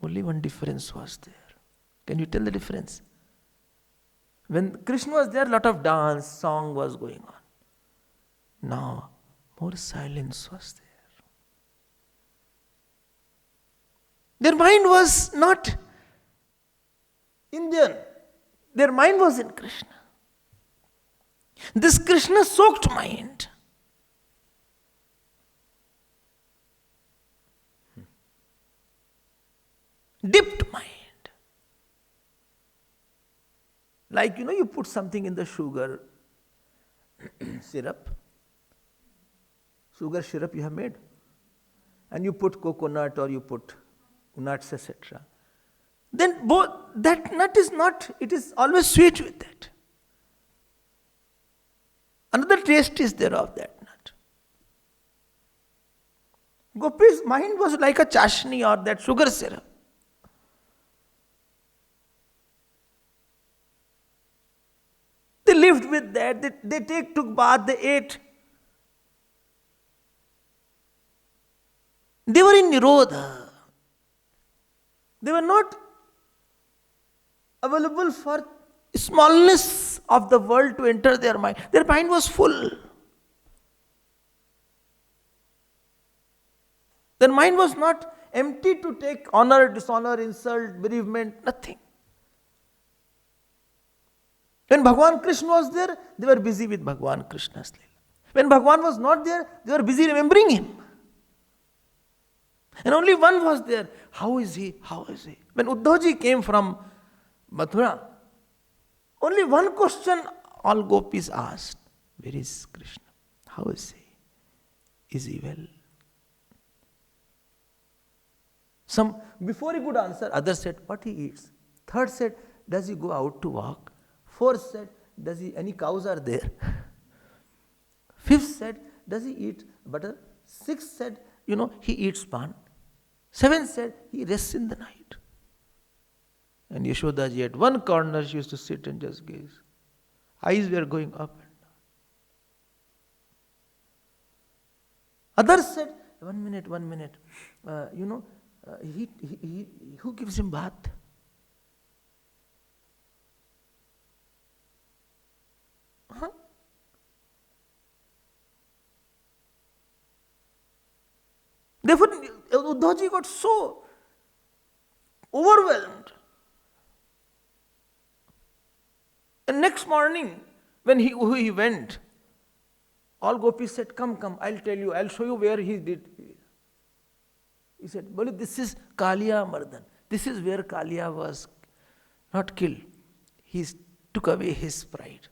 Only one difference was there. Can you tell the difference? When Krishna was there, a lot of dance, song was going on. Now, more silence was there. Their mind was not Indian. Their mind was in Krishna. This Krishna soaked mind. Dipped mind. Like, you put something in the sugar syrup. Sugar syrup you have made. And you put coconut or you put nuts, etc. Then that nut is not, it is always sweet with that. Another taste is there of that nut. Gopi's mind was like a chashni or that sugar syrup. They lived with that, they took bath, they ate. They were in Nirodha. They were not available for smallness of the world to enter their mind. Their mind was full. Their mind was not empty to take honor, dishonor, insult, bereavement, nothing. When Bhagavan Krishna was there, they were busy with Bhagavan Krishna's Leela. When Bhagavan was not there, they were busy remembering him. And only one was there. How is he? How is he? When Uddhavji came from Mathura, only one question all gopis asked. Where is Krishna? How is he? Is he well? Before he could answer, others said, what he eats. Third said, does he go out to walk? Fourth said, any cows are there? Fifth said, does he eat butter? Sixth said, he eats pan. Seventh said, he rests in the night. And Yashodaji at one corner, she used to sit and just gaze. Eyes were going up and down. Others said, 1 minute. Who gives him bath? Therefore, Uddhavji got so overwhelmed. And next morning, when he went, all gopis said, come, I'll tell you, I'll show you where he did. He said, Boli, this is Kaliya Mardan. This is where Kaliya was not killed. He took away his pride.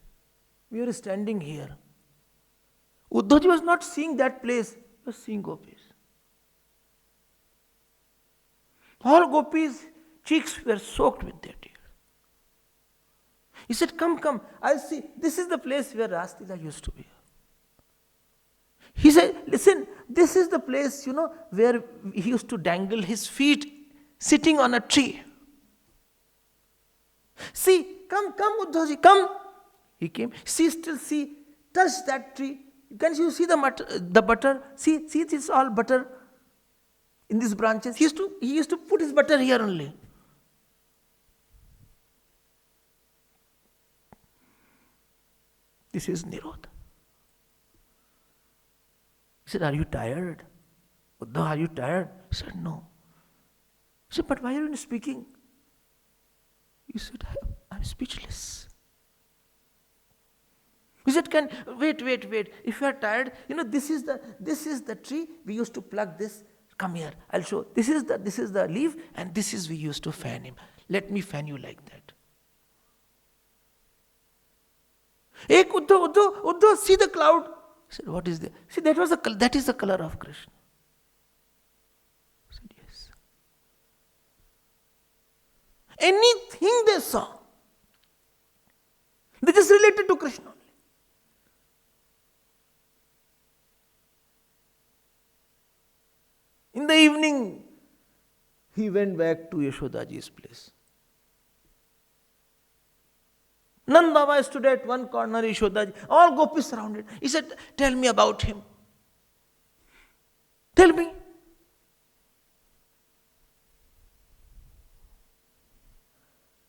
We were standing here. Uddhavji was not seeing that place, he was seeing gopis. All gopis' cheeks were soaked with their tears. He said, come, I'll see. This is the place where Rastila used to be. He said, listen, this is the place, where he used to dangle his feet sitting on a tree. See, come, Uddhavji, come. He came. See, touch that tree. Can you see the butter? See, it's all butter in these branches. He used to put his butter here only. This is Nirodha. He said, are you tired? Uddhav, are you tired? He said, no. He said, but why are you not speaking? He said, I'm speechless. He said, wait. If you are tired, this is the tree. We used to pluck this. Come here, I'll show. This is the leaf, and this is we used to fan him. Let me fan you like that. Hey, Uddhav, see the cloud. He said, what is that? See, that is the color of Krishna. He said, yes. Anything they saw, they just related to Krishna only. In the evening, he went back to Yashodaji's place. Nandama stood at one corner, Yashodaji, all gopis surrounded. He said, tell me about him. Tell me.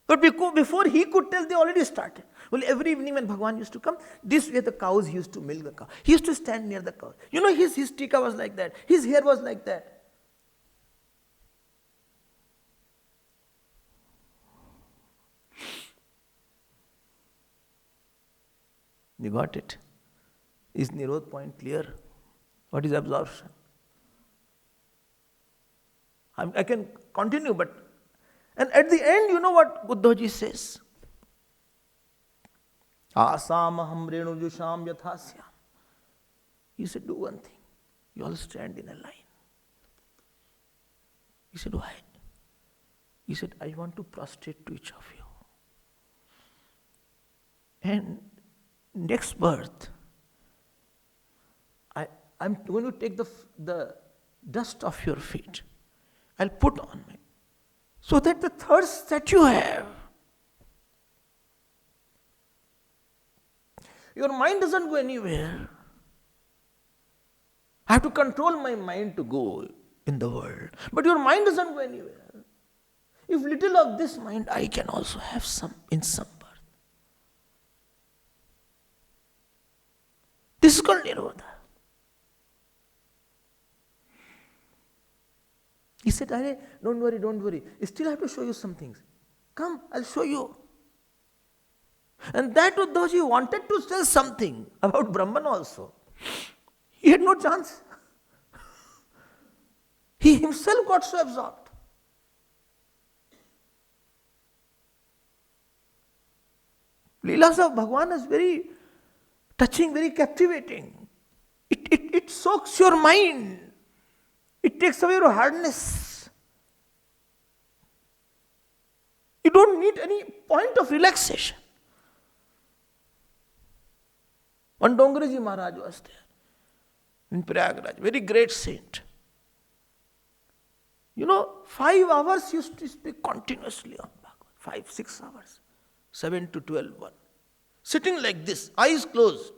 But before he could tell, they already started. Well, every evening when Bhagavan used to come, this way the cows, he used to milk the cow. He used to stand near the cows. His tika was like that. His hair was like that. You got it? Is Nirodh point clear? What is absorption? I can continue, and at the end, you know what Uddhavji says? Asamaham renujusham yathasyam. He said, do one thing. You all stand in a line. He said, why? He said, I want to prostrate to each of you. And next birth, I'm going to take the dust off your feet. I'll put on me. So that the thirst that you have, your mind doesn't go anywhere. I have to control my mind to go in the world. But your mind doesn't go anywhere. If little of this mind, I can also have some in some birth. This is called Nirodha. He said, don't worry. I still have to show you some things. Come, I'll show you. And that Uddhavji wanted to tell something about Brahman also. He had no chance. He himself got so absorbed. Leelas of Bhagavan is very touching, very captivating. It soaks your mind. It takes away your hardness. You don't need any point of relaxation. One Dongaraji Maharaj was there in Prayagraj, very great saint. 5 hours used to speak continuously on Bhagavan. 5-6 hours. 7 to 12, 1. Sitting like this, eyes closed.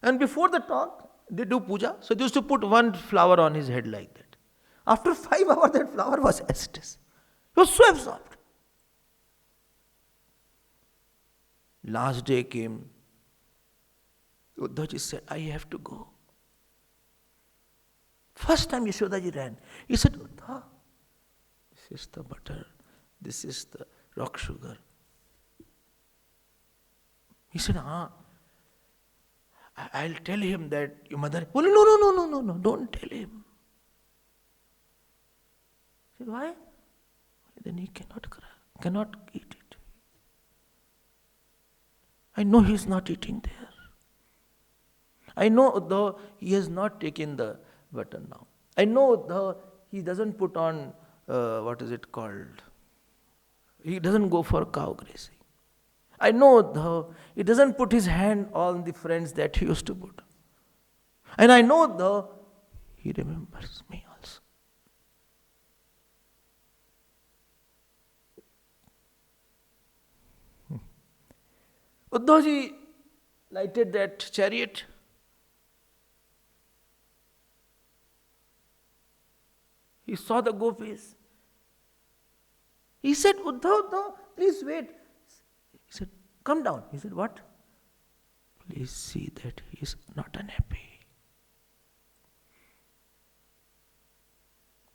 And before the talk, they do puja. So they used to put one flower on his head like that. After 5 hours, that flower was as it is. He was so absorbed. Last day came. Uddhavji said, I have to go. First time Yashodaji ran. He said, Uddha, this is the butter. This is the rock sugar. He said, I'll tell him that your mother. Oh, no, don't tell him. He said, why? Then he cannot eat it. I know he is not eating there. I know though he has not taken the butter now. I know though he doesn't put on, what is it called? He doesn't go for cow grazing. I know though he doesn't put his hand on the friends that he used to put. And I know though he remembers me also. Uddhavji lighted that chariot. He saw the gopis. He said, Uddhav, please wait. He said, come down. He said, what? Please see that he is not unhappy.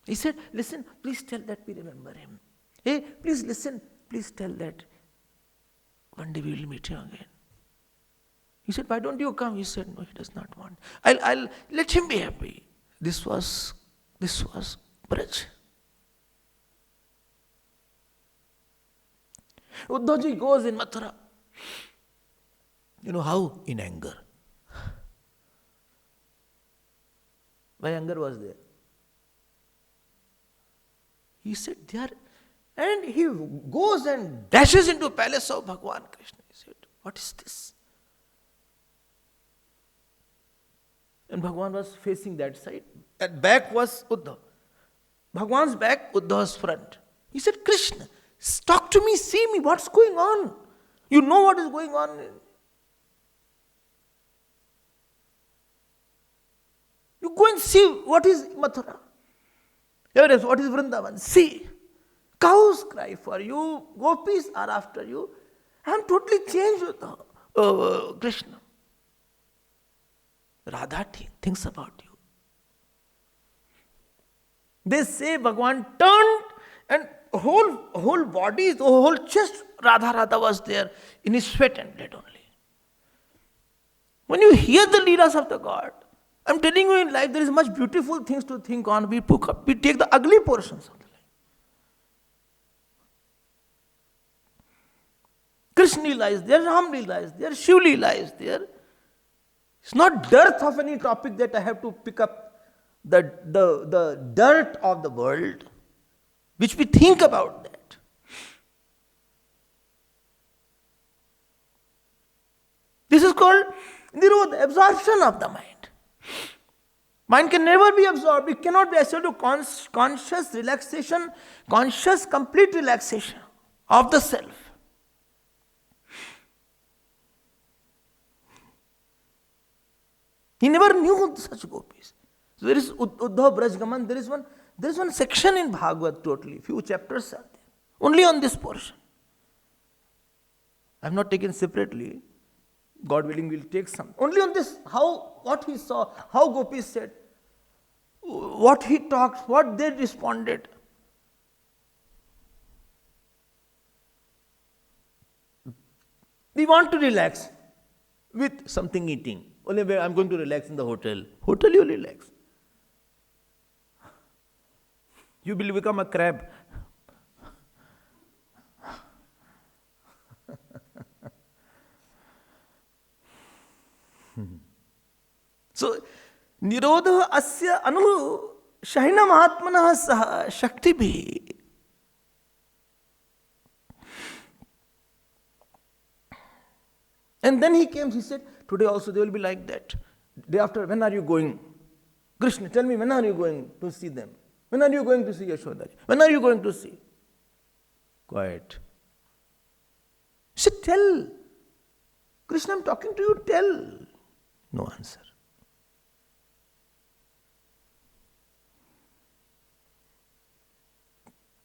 He said, listen, please tell that we remember him. Hey, please listen, please tell that one day we will meet him again. He said, why don't you come? He said, no, he does not want. I'll let him be happy. This was Braj. Uddhavji goes in Mathura. You know how? In anger. Why anger was there? He said, there. And he goes and dashes into palace of Bhagavan Krishna. He said, what is this? And Bhagavan was facing that side. At back was Uddhav. Bhagavan's back, Uddhav's front. He said, Krishna, talk to me, see me, what's going on? You know what is going on. You go and see what is Mathura. What is Vrindavan? See. Cows cry for you, gopis are after you. I am totally changed with Krishna. Radha thinks about you. They say Bhagavan turned and whole body, the whole chest, Radha was there in his sweat and blood only. When you hear the leelas of the God, I'm telling you, in life there is much beautiful things to think on. We take the ugly portions of the life. Krishna Leela is there, Ram Leela is there, Shiv Leela is there. It's not dearth of any topic that I have to pick up the dirt of the world, which we think about that. This is called Nirodha, absorption of the mind. Mind can never be absorbed. It cannot be achieved to conscious relaxation, conscious complete relaxation of the self. He never knew such gopis. So there is Uddhav Brajgaman, there is one section in Bhagavad totally, few chapters are there, only on this portion. I have not taken separately. God willing, we'll take some. Only on this, what he saw, how gopis said, what he talked, what they responded. We want to relax with something eating. Only where I'm going to relax in the hotel. Hotel you relax. You will become a crab. So, Nirodha asya anu shahina mahatmanah saha shakti bhi. And then he came, he said, today also they will be like that. Day after, when are you going? Krishna, tell me, when are you going to see them? When are you going to see Yashoda? When are you going to see? Quiet. He said, tell. Krishna, I'm talking to you, tell. No answer.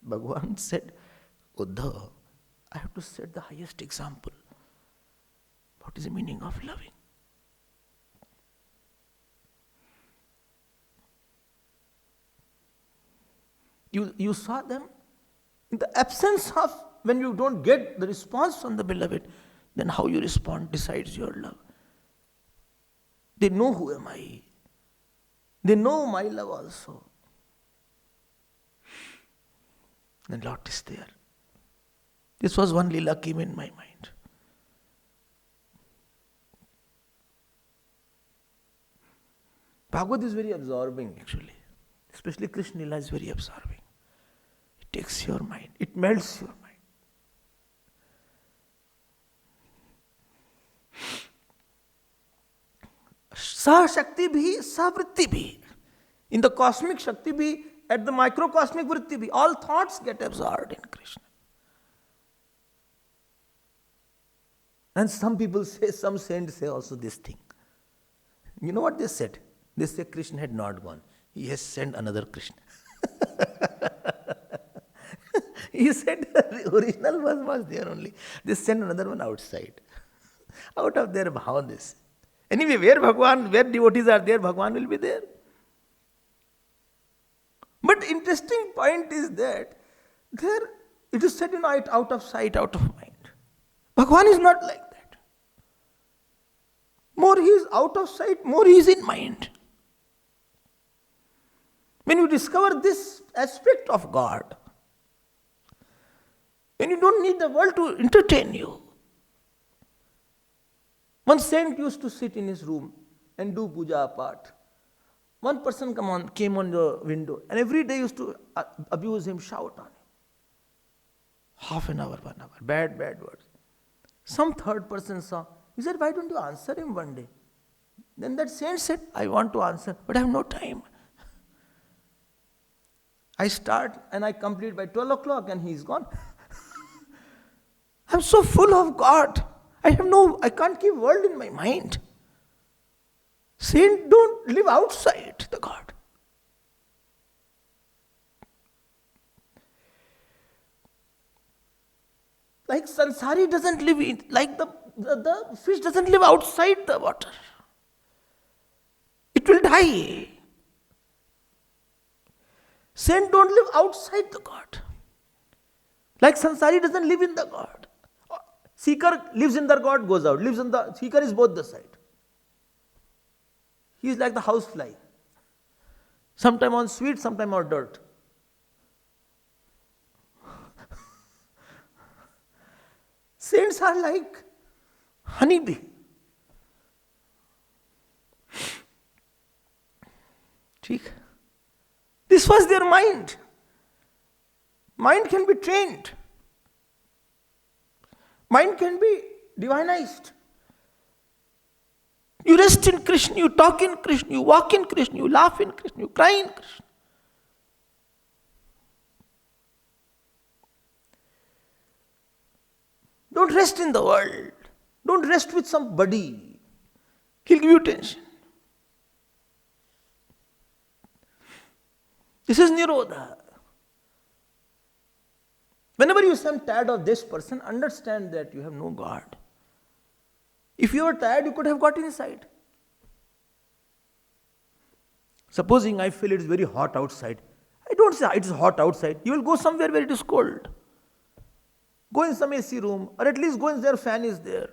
Bhagavan said, Uddhava, I have to set the highest example. What is the meaning of loving? You saw them in the absence of, when you don't get the response from the beloved, then how you respond decides your love. They know who am I. They know my love also. And Lord is there. This was one Leela came in my mind. Bhagavad is very absorbing actually. Especially Krishna Leela is very absorbing. It takes your mind. It melts your mind. Sa Shakti bhi, sa Vritti bhi. In the cosmic Shakti bhi, at the microcosmic Vritti bhi, all thoughts get absorbed in Krishna. And some people say, some saints say also this thing. You know what they said? They say Krishna had not gone. He has sent another Krishna. He said the original was there only. They sent another one outside. Out of their bhav this. Anyway, where devotees are there, Bhagavan will be there. But interesting point is that there it is said, out of sight, out of mind. Bhagavan is not like that. More he is out of sight, more he is in mind. When you discover this aspect of God, when you don't need the world to entertain you. One saint used to sit in his room and do puja apart. One person came on the window and every day used to abuse him, shout on him. Half an hour, 1 hour, bad words. Some third person saw. He said, why don't you answer him one day? Then that saint said, I want to answer, but I have no time. I start and I complete by 12 o'clock and he is gone. I'm so full of God. I can't keep world in my mind. Saint don't live outside the God. Like sansari doesn't live in, like the fish doesn't live outside the water. It will die. Saint don't live outside the God. Like sansari doesn't live in the God. Seeker lives in the God, goes out. Lives in the seeker is both the side. He is like the housefly. Sometime on sweet, sometime on dirt. Saints are like honeybee. This was their mind. Mind can be trained. Mind can be divinized. You rest in Krishna, you talk in Krishna, you walk in Krishna, you laugh in Krishna, you cry in Krishna. Don't rest in the world. Don't rest with somebody. He'll give you tension. This is Nirodha. Whenever you say, I'm tired of this person, understand that you have no God. If you were tired, you could have got inside. Supposing I feel it is very hot outside. I don't say it is hot outside. You will go somewhere where it is cold. Go in some AC room, or at least go in there, fan is there.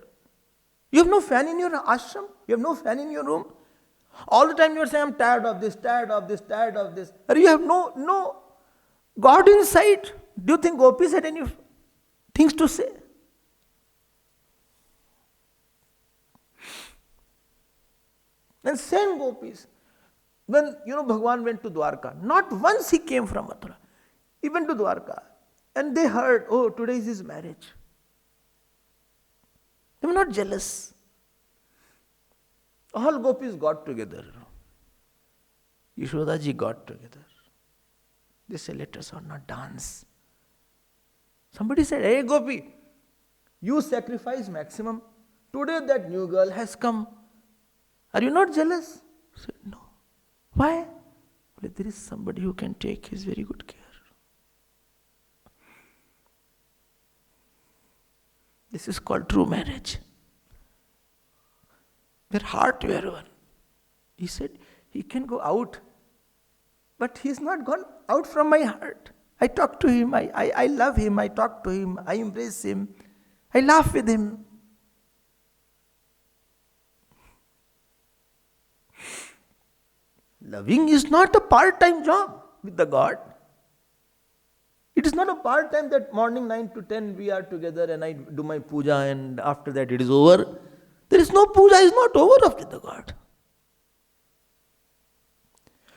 You have no fan in your ashram? You have no fan in your room? All the time you are saying, I'm tired of this, tired of this, tired of this. Or you have no God inside. Do you think gopis had any things to say? And same gopis, when Bhagavan went to Dwarka, not once he came from Mathura. He went to Dwarka and they heard, oh, today is his marriage. They were not jealous. All gopis got together. Yashoda ji got together. They said, let us not dance. Somebody said, hey Gopi, you sacrifice maximum. Today that new girl has come. Are you not jealous? I said, no. Why? But there is somebody who can take his very good care. This is called true marriage. Their heart were one. He said, he can go out, but he is not gone out from my heart. I talk to him, I love him, I talk to him, I embrace him, I laugh with him. Loving is not a part-time job with the God. It is not a part-time that morning 9 to 10 we are together and I do my puja and after that it is over. There is no puja, it is not over after the God.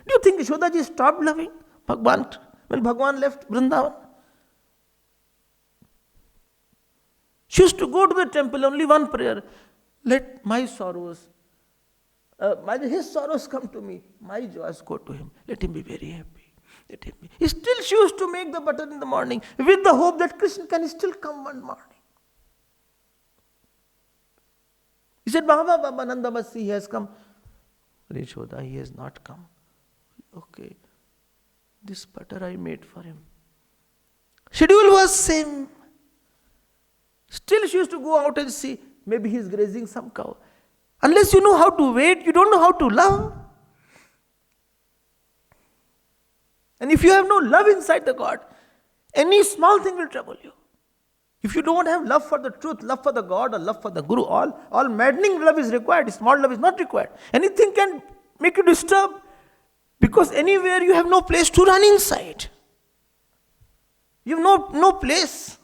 Do you think Yashoda ji stopped loving Bhagavan when Bhagavan left Vrindavan? She used to go to the temple, only one prayer. Let my sorrows, his sorrows come to me, my joys go to him. Let him be very happy. Let him be. Still she used to make the butter in the morning with the hope that Krishna can still come one morning. He said, Baba, Nanda must see he has come. Yashoda, he has not come. Okay, this butter I made for him. Schedule was same. Still she used to go out and see, maybe he is grazing some cow. Unless you know how to wait, you don't know how to love. And if you have no love inside the God, any small thing will trouble you. If you don't have love for the truth, love for the God or love for the Guru, all maddening love is required, small love is not required. Anything can make you disturbed. Because anywhere you have no place to run inside. You have no place.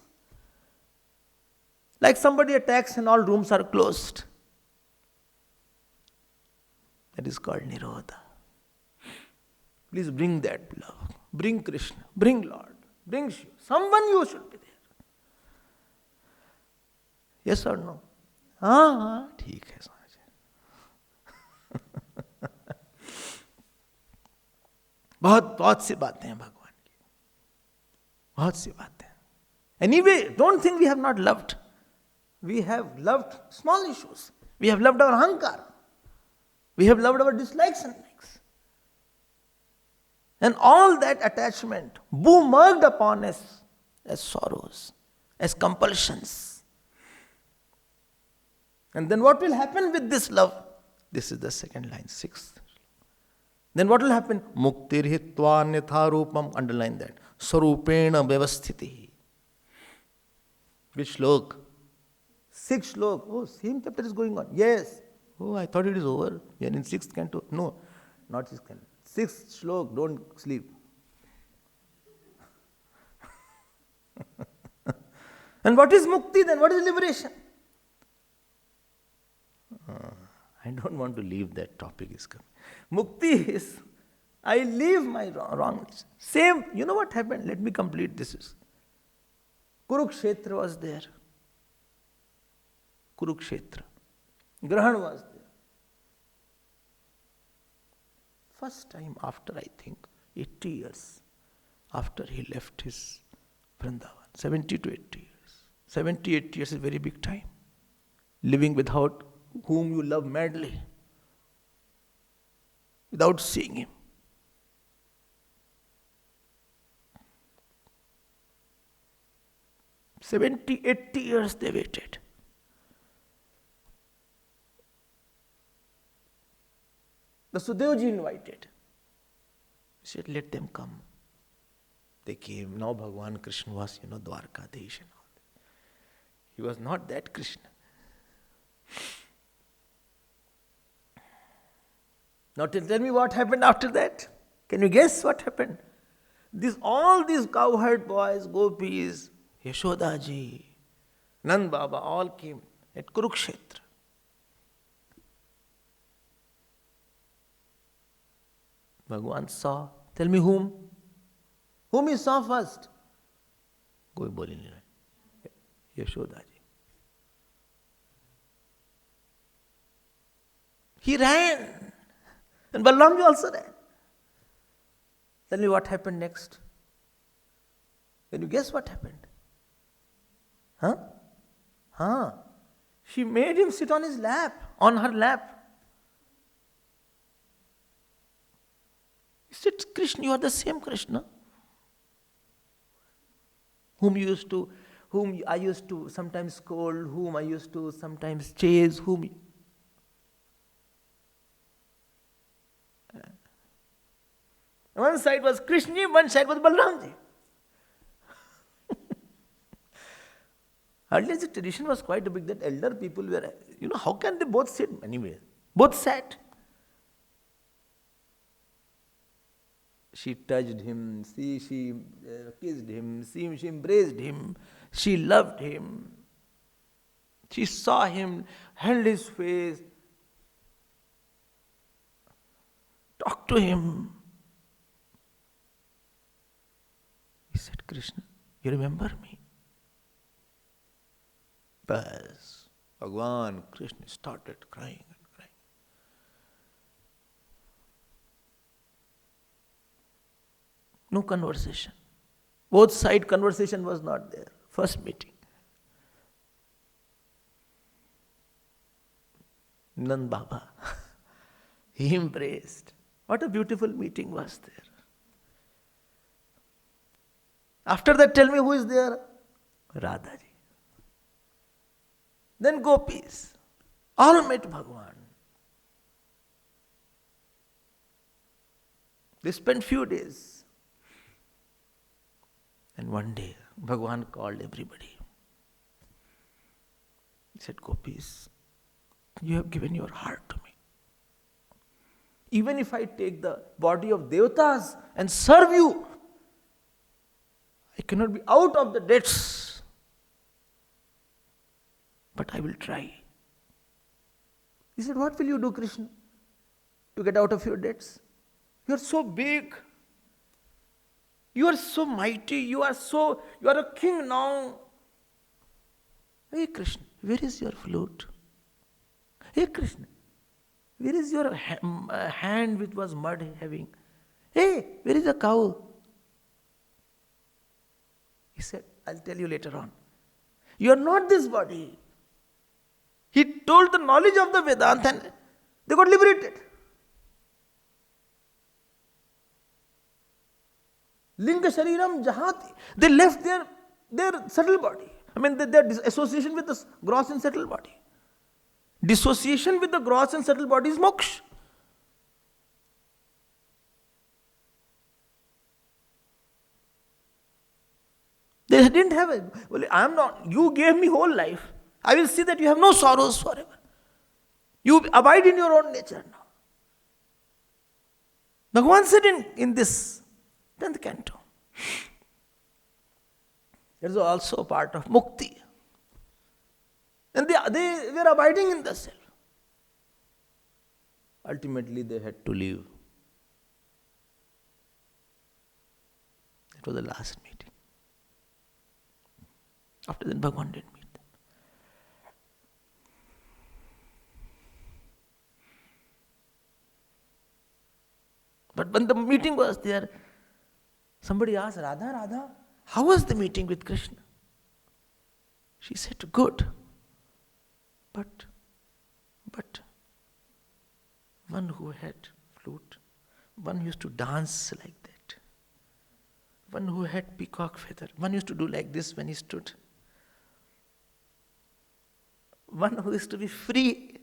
Like somebody attacks and all rooms are closed. That is called Nirodha. Please bring that love. Bring Krishna. Bring Lord. Bring Shiva. Someone you should be there. Yes or no? हाँ ठीक है समझ. बहुत सी बातें हैं भगवान की. बहुत सी बातें. Anyway, don't think we have not loved. We have loved small issues. We have loved our ahankar. We have loved our dislikes and likes. And all that attachment boomeranged upon us as sorrows as compulsions. And then what will happen with this love? This is the second line, sixth. Then what will happen? Muktir hitva nitha rupam. Underline that. Sarupena vyavasthiti. Which slok? Sixth slok. Oh, same chapter is going on. Yes. Oh, I thought it is over. We are in sixth canto. No, not sixth canto. Sixth slok. Don't sleep. And what is mukti then? What is liberation? I don't want to leave that topic is coming. Mukti is, I leave my wrongness. Same, you know what happened? Let me complete this. Kurukshetra was there. Kurukshetra. Grahan was there. First time after, I think, 80 years, after he left his Vrindavan, 70 to 80 years. 70, 80 years is a very big time. Living without whom you love madly, without seeing him. "70, 80 years they waited. The Sudevji invited. He said, let them come. They came. Now Bhagavan Krishna was, Dwarkadesh and all that. He was not that Krishna. Now tell me what happened after that. Can you guess what happened? All these cowherd boys, gopis, Yashodaji, Nand Baba, all came at Kurukshetra. Bhagavan saw. Tell me whom? Whom he saw first? Koi boli nahi raha. Yashodaji. He ran. And Balramji also ran. Tell me what happened next. Can you guess what happened? She made him sit on her lap. He said, Krishna, you are the same Krishna. Whom I used to sometimes scold, whom I used to sometimes chase, One side was Krishna, one side was Balramji. Earlier the tradition was quite big that elder people were, how can they both sit? Anyway, both sat. She touched him, she kissed him, she embraced him, she loved him. She saw him, held his face, talked to him. He said, Krishna, you remember me? Bas, Bhagavan Krishna started crying and crying. No conversation. Both side conversation was not there. First meeting. Nand Baba, he embraced. What a beautiful meeting was there. After that, tell me who is there? Radhaji. Then gopis. All met Bhagavan. They spent few days. And one day, Bhagavan called everybody. He said, gopis, you have given your heart to me. Even if I take the body of devatas and serve you, I cannot be out of the debts. But I will try. He said, what will you do, Krishna, to get out of your debts? You are so big. You are so mighty. You are a king now. Hey Krishna, where is your flute? Hey Krishna, where is your hand which was mud having? Hey, where is the cow? He said, I'll tell you later on. You are not this body. He told the knowledge of the Vedanta and they got liberated. Linga Shariram Jahati. They left their subtle body. I mean, their association with the gross and subtle body. Dissociation with the gross and subtle body is moksha. They didn't have it. Well, I am not. You gave me whole life. I will see that you have no sorrows forever. You abide in your own nature now. Bhagavan said in this 10th canto, there is also a part of mukti. And they were abiding in the self. Ultimately, they had to leave. It was the last meeting. After that, Bhagavan didn't meet them. But when the meeting was there, somebody asked, Radha, how was the meeting with Krishna? She said, good. But one who had flute, one used to dance like that. One who had peacock feather, one used to do like this when he stood. One who used to be free.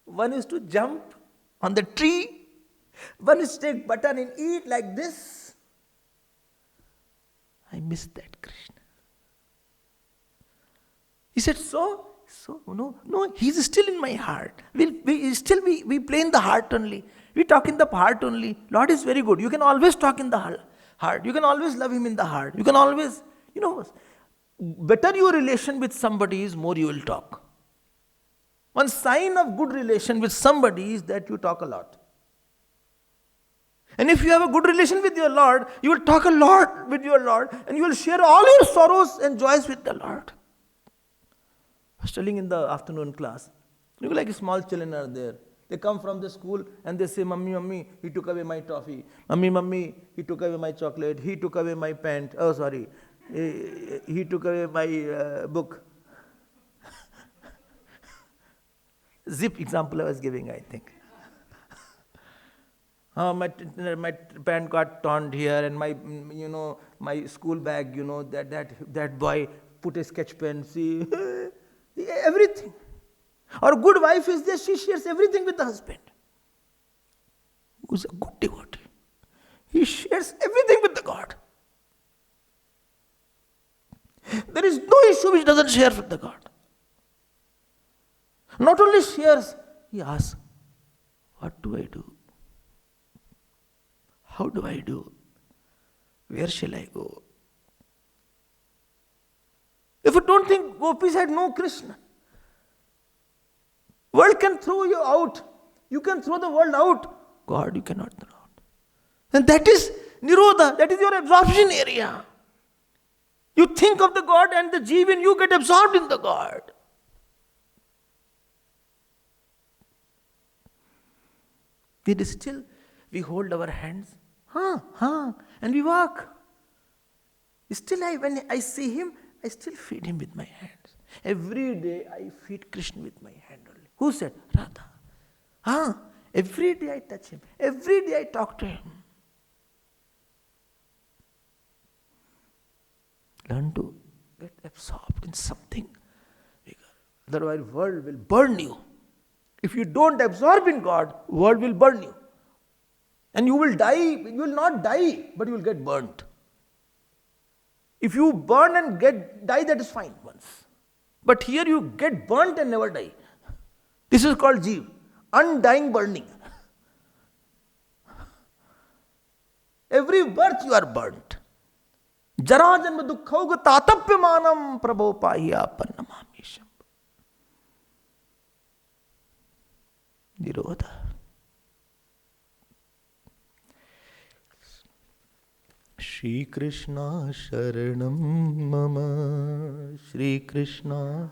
One used to jump on the tree. One used to take butter and eat like this. I miss that Krishna. He said, no, he's still in my heart. We play in the heart only. We talk in the heart only. Lord is very good. You can always talk in the heart. You can always love him in the heart. You can always, better your relation with somebody is, more you will talk. One sign of good relation with somebody is that you talk a lot. And if you have a good relation with your Lord, you will talk a lot with your Lord and you will share all your sorrows and joys with the Lord. I was telling in the afternoon class, look like small children are there. They come from the school and they say, Mummy, he took away my toffee. Mummy, he took away my chocolate. He took away my pant. Oh, sorry. He took away my book. Zip example I was giving, I think. My pant got torn here and my school bag, that boy put a sketch pen, see, everything. Or a good wife is there, she shares everything with the husband. Who's a good devotee. He shares everything with the God. There is no issue which doesn't share with the God. Not only shares, he asks, what do I do? How do I do? Where shall I go? If you don't think gopis had no Krishna, world can throw you out. You can throw the world out. God, you cannot throw out. And that is Nirodha. That is your absorption area. You think of the God and the Jeev in you get absorbed in the God. Yet still we hold our hands. And we walk. Still when I see him, I still feed him with my hands. Every day I feed Krishna with my hand only. Who said? Radha. Every day I touch him. Every day I talk to him. Learn to get absorbed in something bigger. Otherwise, world will burn you. If you don't absorb in God, world will burn you. And you will die. You will not die, but you will get burnt. If you burn and die, that is fine once. But here you get burnt and never die. This is called Jeev. Undying burning. Every birth you are burnt. Jara janma dukkhoga tatapyamanam prabho pahiya pannamamisham. Nirodha. Shri Krishna Sharanam Mama. Shri Krishna